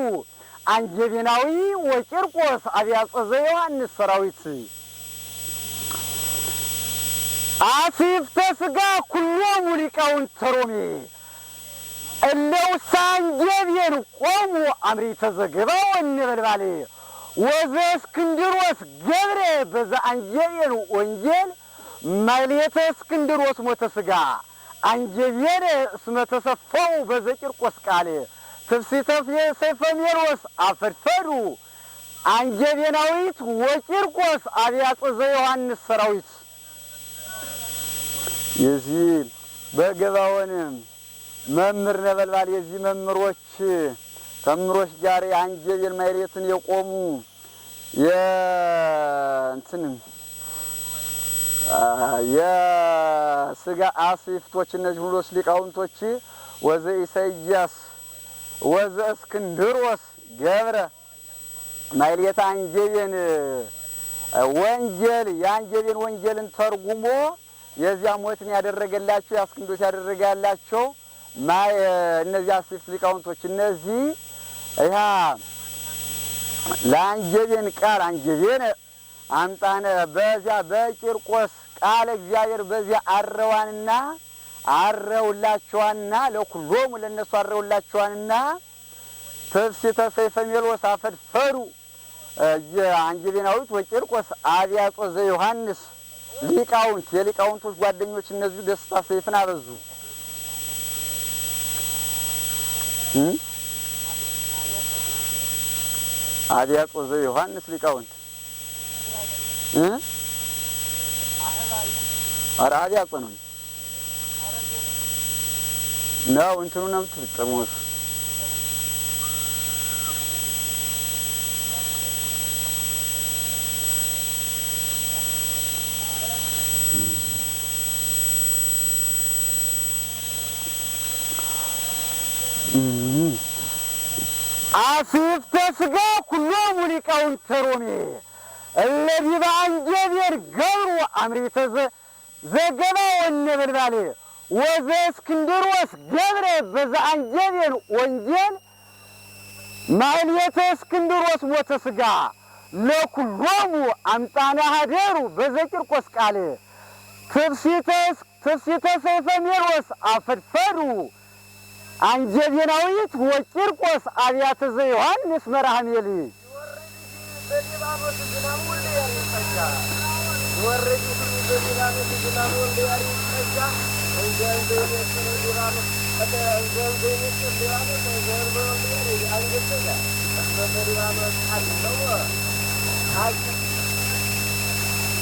አንጀቤናዊ ወቂርቆስ አብያጸ ዘዮሐንስ ሰራዊት አስይፍተ ሥጋ ኩሎሙ ሊቃውንተ ሮሜ እለ ውስተ አንጀብየን ቆሙ አምሪተ ዘገበ ወነበልባሌ ወዘእስክንድሮስ ገብረ በዘአንጀብየን ወንጌል ማሕሌተ እስክንድሮስ ሞተ ሥጋ አንጀብየን እስመ ተሰፈው በዘቂርቆስ ቃል ትፍሲተ ሰይፈ ሜሮስ አፈድፈዱ አንጀቤናዊት ወቂርቆስ አብያጸ ዘዮሐንስ ሰራዊት የዚህ በገባውንም መምህር ነበልባል የዚህ መምህሮች ጋር አንጀቤን ማሕሌትን የቆሙ የሥጋ አስይፍቶች እነዚህ ሁሎች ሊቃውንቶች ወዘኢሳይያስ ወዘእስክንድሮስ ገብረ ማሕሌተ አንጀቤን ወንጌል የአንጀቤን ወንጌልን ተርጉሞ የዚያ ሞትን ያደረገላቸው ያስክንዶስ ያደረጋላቸው እነዚህ አስይፍት ሊቃውንቶች እነዚህ ለአንጀቤን ቃል አንጀቤን አምጣነ በዚያ በቂርቆስ ቃል እግዚአብሔር በዚያ አረውላቸዋንና ለኩሎሙ ለነሱ አረውላቸዋንና ትፍሲተ ሰይፈ ሜሮስ አፈድፈዱ አንጀቤናዊት ወቂርቆስ አብያጸ ዘዮሐንስ ሊቃውንት የሊቃውንቶች ጓደኞች እነዚህ ደስታ ሰይፍን አበዙ። አብያጸ ዘዮሐንስ ሊቃውንት ኧረ አብያጸ ነው እንትኑ ነው የምትጠሙት አስይፍተ ሥጋ ኩሎሙ ሊቃውንተ ሮሜ እለዚህ በአንጀብየን ገብሩ አምሪተ ዘገበ ወነበልባሌ ወዘእስክንድሮስ ገብረ በዘአንጀብየን ወንጌል ማሕሌተ እስክንድሮስ ሞተ ሥጋ ለኩሎሙ አምጣነ ሀደሩ በዘቂርቆስ ቃል ትፍሲተ ትስብእተ ሰይፈ ሜሮስ አፈድፈዱ አንጀቤናዊት ወቂርቆስ አብያተ ዘዮሐንስ መርሐሜል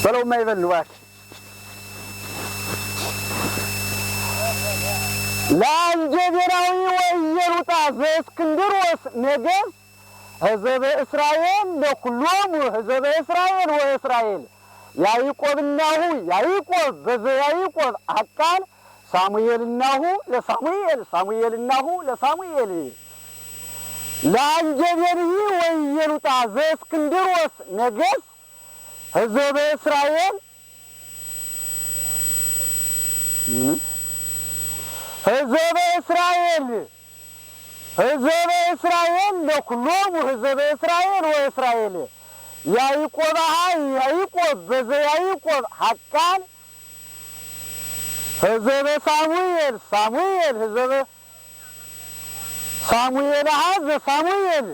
በለው ማይበልዋክ ለአንጀቤናዊ ወኢየሉጣ ዘእስክንድሮስ ነገሥት ሕዝበ እስራኤል ለኩሎሙ ሕዝበ እስራኤል ወእስራኤል ያዕቆብናሁ ያዕቆብ በዘያዕቆብ አቃል ሳሙኤልናሁ ለሳሙኤል ሳሙኤልናሁ ለሳሙኤል ለአንጀቤንሂ ወኢየሉጣ ዘእስክንድሮስ ነገሥት ሕዝበ እስራኤል ሕዝበ እስራኤል ሕዝበ እስራኤል ለኩሎሙ ሕዝበ እስራኤል ወእስራኤል ያዕቆብሃ ያዕቆብ በዘያዕቆብ ሐቃል ሕዝበ ሳሙኤል ሳሙኤል ሕዝበ ሳሙኤልሃ ዘሳሙኤል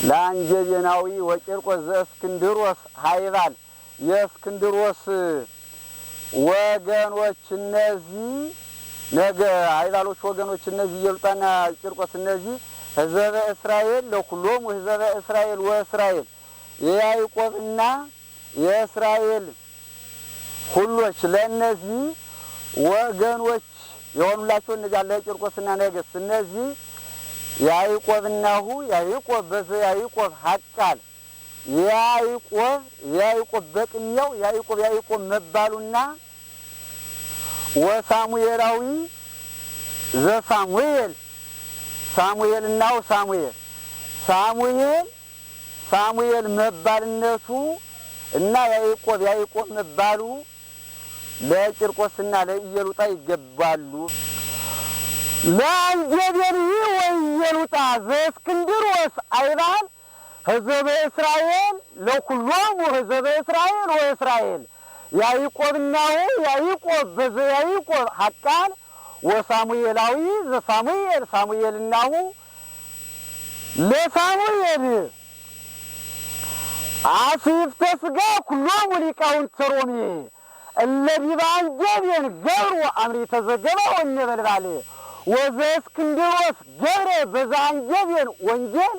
ለአንጀቤናዊ ወቂርቆስ ዘእስክንድሮስ ሀይባል የእስክንድሮስ ወገኖች እነዚህ ነገ ሀይባሎች ወገኖች እነዚህ ኢየሉጣና ቂርቆስ እነዚህ ሕዝበ እስራኤል ለኩሎሙ ሕዝበ እስራኤል ወእስራኤል የያዕቆብና የእስራኤል ሁሎች ለእነዚህ ወገኖች የሆኑላቸው እነዚህ አለ ቂርቆስና ነገሥት እነዚህ ያዕቆብናሁ ያዕቆብ በዘያዕቆብ ሐቃል ያዕቆብ በቅኔው ያዕቆብ መባሉና ወሳሙኤላዊ ዘሳሙኤል ሳሙኤልናው ሳሙኤል መባልነቱ እና ያዕቆብ መባሉ ለቂርቆስና ለኢየሉጣ ይገባሉ። ለአንጀቤንሂ ወኢየሉጣ ዘእስክንድሮስ አይባል ሕዝበ እስራኤል ለኩሎሙ ሕዝበ እስራኤል ወእስራኤል ያዕቆብናሁ ያዕቆብ በዘያዕቆብ ሐቃል ወሳሙኤላዊ ዘሳሙኤል ሳሙኤልናሁ ለሳሙኤል አሲፍተ ሥጋ ኩሎሙ ሊቃውንተ ሮሜ እለ ዲበ አንጀቤን ገብሩ አምሪተ ዘገባ ወነበልባል ወዘእስክንድሮስ ገብረ በዘአንጀቤን ወንጌል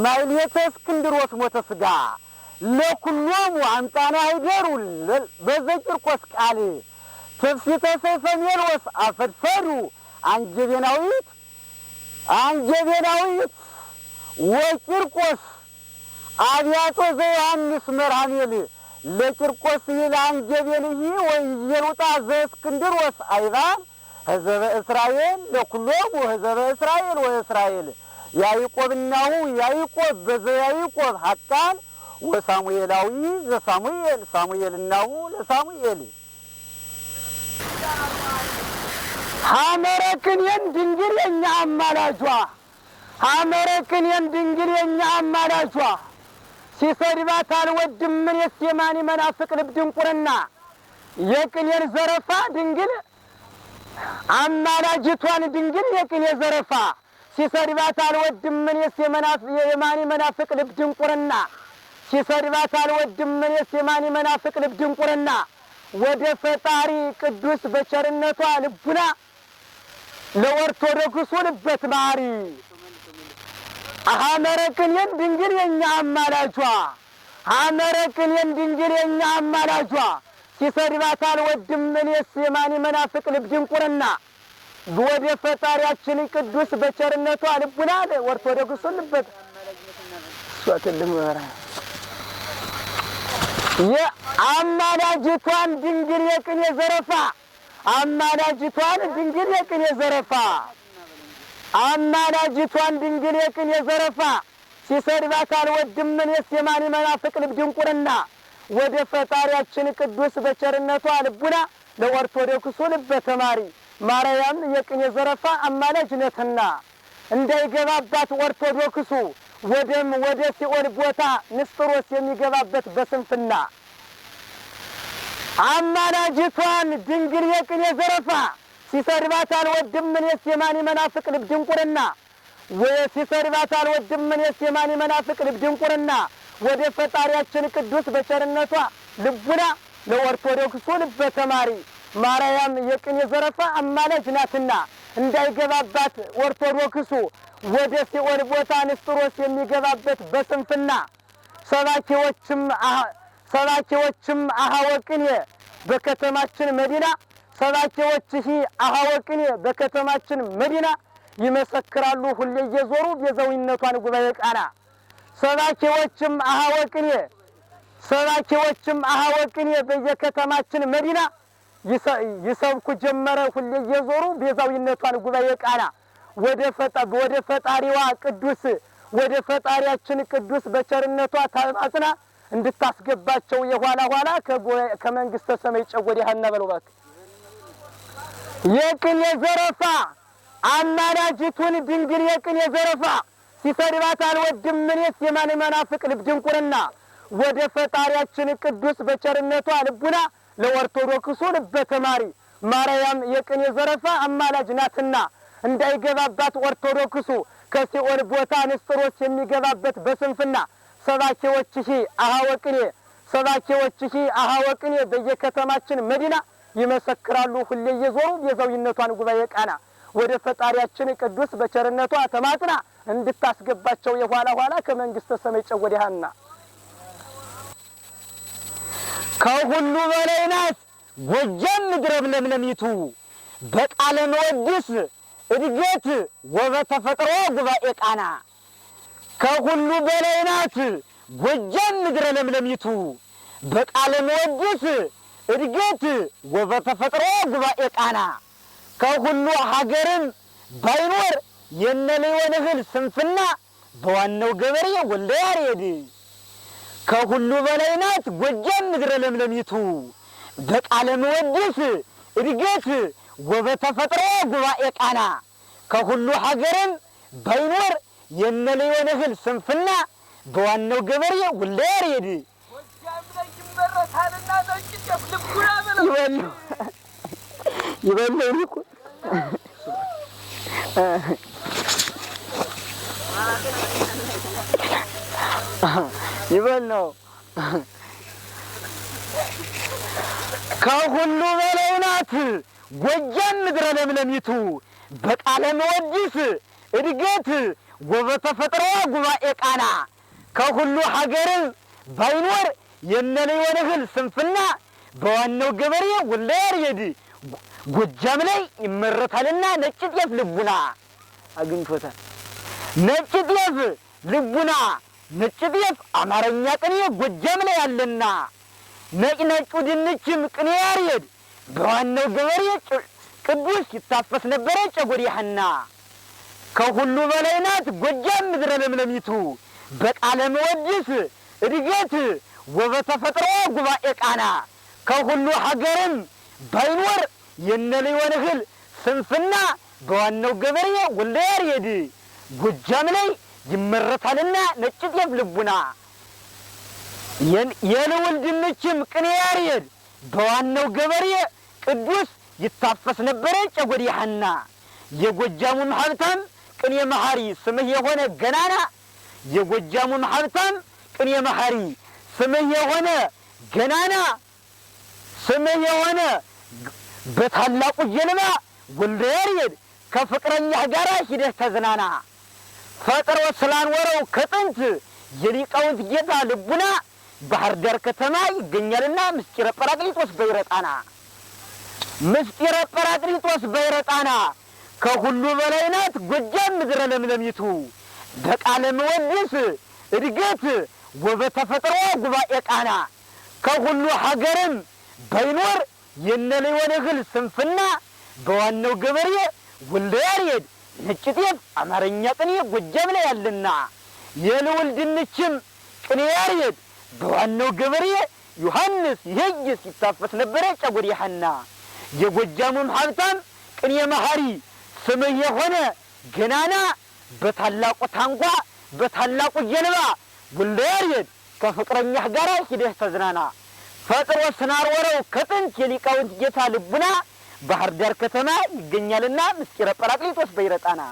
ማይሌተ እስክንድሮስ ሞተ ሥጋ ለኩሎሙ አምጣነ አይደሩ በዘቂርቆስ ቃል ትፍስሕተ ሰይፈ ሜሮስ አፈድፈዱ አንጀቤናዊት ወቂርቆስ አብያተ ዘዮሐንስ መርሐሜል ለቂርቆስ ለአንጀቤንሂ ወኢየሉጣ ዘእስክንድሮስ አይባል ሕዝበ እስራኤል ለኩሎሙ ሕዝበ እስራኤል ወእስራኤል ያዕቆብናሁ ያዕቆብ በዘያዕቆብ ሐቃል ወሳሙኤላዊ ዘሳሙኤል ሳሙኤልናሁ ለሳሙኤል ሐመረ ቅኔን ድንግል የኛ አማላጇ ሐመረ ቅኔን ድንግል የኛ አማላጇ ሲሰድባት አልወድም እኔስ የማን መናፍቅ ልብ ድንቁርና የቅኔን ዘረፋ ድንግል አማላጅቷን ድንግል የቅኔ ዘረፋ ሲሰድባት አልወድም እኔስ የማን መናፍቅ ልብ ድንቁርና ሲሰድባት አልወድም እኔስ የማን መናፍቅ ልብ ድንቁርና ወደ ፈጣሪ ቅዱስ በቸርነቷ ልቡና ለኦርቶዶክሱ ልበት ማሪ ሐመረ ቅኔን ድንግል የኛ አማላጇ ሐመረ ቅኔን ድንግል የኛ አማላጇ ሲሰድባት አልወድም እኔስ የማን መናፍቅ ልብ ድንቁርና ወደ ፈጣሪያችን ቅዱስ በቸርነቷ ልቡና ለኦርቶዶክሱ ልበት ሷተልምራ የአማላጅቷን ድንግል የቅኔ ዘረፋ አማላጅቷን ድንግል የቅኔ ዘረፋ አማላጅቷን ድንግል የቅኔ ዘረፋ ሲሰድባት አልወድም እኔስ የማን መናፍቅ ልብ ድንቁርና ወደ ፈጣሪያችን ቅዱስ በቸርነቷ ልቡና ለኦርቶዶክሱ ልበ ተማሪ ማርያም የቅኔ ዘረፋ አማላጅነትና እንዳይገባባት ኦርቶዶክሱ ወደ ሲኦል ቦታ ንስጥሮስ የሚገባበት በስንፍና አማላጅቷን ድንግል የቅኔ ዘረፋ ሲሰድባት አልወድም እኔስ የማን መናፍቅ ልብ ድንቁርና ሲሰድባት አልወድም እኔስ የማን መናፍቅ ልብ ድንቁርና ወደ ፈጣሪያችን ቅዱስ በቸርነቷ ልቡና ለኦርቶዶክሱ ልበ ተማሪ ማርያም የቅኔ ዘረፋ አማላጅ ናትና እንዳይገባባት ኦርቶዶክሱ ወደ ሲኦል ቦታ ንስጥሮስ የሚገባበት በስንፍና ሰባኪዎችም አሃወቅኔ በከተማችን መዲና ሰባኪዎች አሃወቅኔ በከተማችን መዲና ይመሰክራሉ ሁሌ እየዞሩ ቤዛዊነቷን ጉባኤ ቃና ሰባኪዎችም አሃወቅኔ በየከተማችን መዲና ይሰብኩ ጀመረ ሁሌ እየዞሩ ቤዛዊነቷን ጉባኤ ቃና ወደ ፈጣሪዋ ቅዱስ ወደ ፈጣሪያችን ቅዱስ በቸርነቷ ተማጽና እንድታስገባቸው የኋላ ኋላ ከመንግስተ ሰማይ ጨወደ ያህና በለው ባክ የቅኔ ዘረፋ አማላጅቱን ድንግል የቅኔ ዘረፋ ሲሰድባት አልወድም እኔስ የማን መናፍቅ ልብ ድንቁርና ወደ ፈጣሪያችን ቅዱስ በቸርነቷ ልቡና ለኦርቶዶክሱ ልበ ተማሪ ማርያም የቅኔ ዘረፋ አማላጅ ናትና እንዳይገባባት ኦርቶዶክሱ ከሲኦል ቦታ ንስጥሮስ የሚገባበት በስንፍና ሰባኪዎች አሃወቅኔ በየከተማችን መዲና ይመሰክራሉ ሁሌ እየዞሩ ቤዛዊነቷን ጉባኤ ቃና ወደ ፈጣሪያችን ቅዱስ በቸርነቷ ተማጽና እንድታስገባቸው የኋላ ኋላ ከመንግስተ ሰማይ ጨወደ ያህና ከሁሉ በላይ ናት ጎጃም ምድረ ለምለሚቱ በቃለ መወድስ እድገት ወበተፈጥሮ ጉባኤ ቃና ከሁሉ በላይ ናት ጎጃም ምድረ ለምለሚቱ በቃለ መወድስ እድገት ወበተፈጥሮ ጉባኤ ቃና ከሁሉ ሀገርም ባይኖር የነለወን እህል ስንፍና በዋናው ገበሬ ወልደ ያሬድ ከሁሉ በላይ ናት ጎጃም ምድረ ለምለሚቱ በቃለ መወድስ እድገት ወበተፈጥሮ ጉባኤ ቃና ከሁሉ ሀገርም ባይኖር የነለወን እህል ስንፍና በዋናው ገበሬ ወልደ ያሬድ ጎጃም ላይ ይመረታልና ነጭ ልቡና ይበሉ እኮ ይበል ነው ከሁሉ በላይ ናት ጎጃም ምድረ ለምለሚቱ በቃለ መወድስ እድገት ወበተፈጥሮ ጉባኤ ቃና ከሁሉ ሀገር ባይኖር የነለወን እህል ስንፍና በዋናው ገበሬ ወልደ ያሬድ ጎጃም ላይ ይመረታልና ነጭ ጤፍ ልቡና አግኝቶታል ነጭ ጤፍ ልቡና ነጭ ጤፍ አማርኛ ቅኔ ጎጃም ላይ ያለና ነጭ ድንችም ቅኔ ያሬድ በዋናው ገበሬ ቅዱስ ይታፈስ ነበረ ጨጎድ ያህና ከሁሉ በላይ ናት ጎጃም ምድረ ለምለሚቱ በቃለ መወድስ እድገት ወበተፈጥሮ ጉባኤ ቃና ከሁሉ ሀገርም ባይኖር የነለወን እህል ስንፍና በዋናው ገበሬ ወልደ ያሬድ ጎጃም ላይ ይመረታልና ነጭ ጤፍ ልቡና የልውል ድንችም ቅኔ ያሬድ በዋናው ገበሬ ቅዱስ ይታፈስ ነበረ ጨጎድ ያህና የጎጃሙም ሀብታም ቅኔ መሐሪ ስምህ የሆነ ገናና የጎጃሙም ሀብታም ቅኔ መሐሪ ስምህ የሆነ ገናና ስምህ የሆነ በታላቁ ጀልባ ወልደ ያሬድ ከፍቅረኛህ ጋር ሂደህ ተዝናና ፈጥሮ ስላንወረው ከጥንት የሊቃውንት ጌታ ልቡና ባህር ዳር ከተማ ይገኛልና ምስጢረ ጰራቅሊጦስ በይረጣና ምስጢረ ጰራቅሊጦስ በይረጣና ከሁሉ በላይ ናት ጎጃም ምድረ ለምለሚቱ በቃለ መወድስ እድገት ወበተፈጥሮ ጉባኤ ቃና ከሁሉ ሀገርም ባይኖር የነለወን እህል ስንፍና በዋናው ገበሬ ወልደ ያሬድ ነጭ ጤፍ አማርኛ ቅኔ ጎጃም ላይ ያለና የልውል ድንችም ቅኔ ያሬድ በዋናው ገበሬ ዮሐንስ ይሄጅስ ይታፈስ ነበረ ጨጎድ ያህና የጎጃሙም ሀብታም ቅኔ መሐሪ ስምህ የሆነ ገናና በታላቁ ታንኳ በታላቁ ጀልባ ጎንደር ሄድ ከፍቅረኛህ ጋር ሂደህ ተዝናና ፈጥሮ ስናርወረው ከጥንት የሊቃውንት ጌታ ልቡና ባህር ዳር ከተማ ይገኛልና ምስጢረ ጰራቅሊጦስ በይረጣና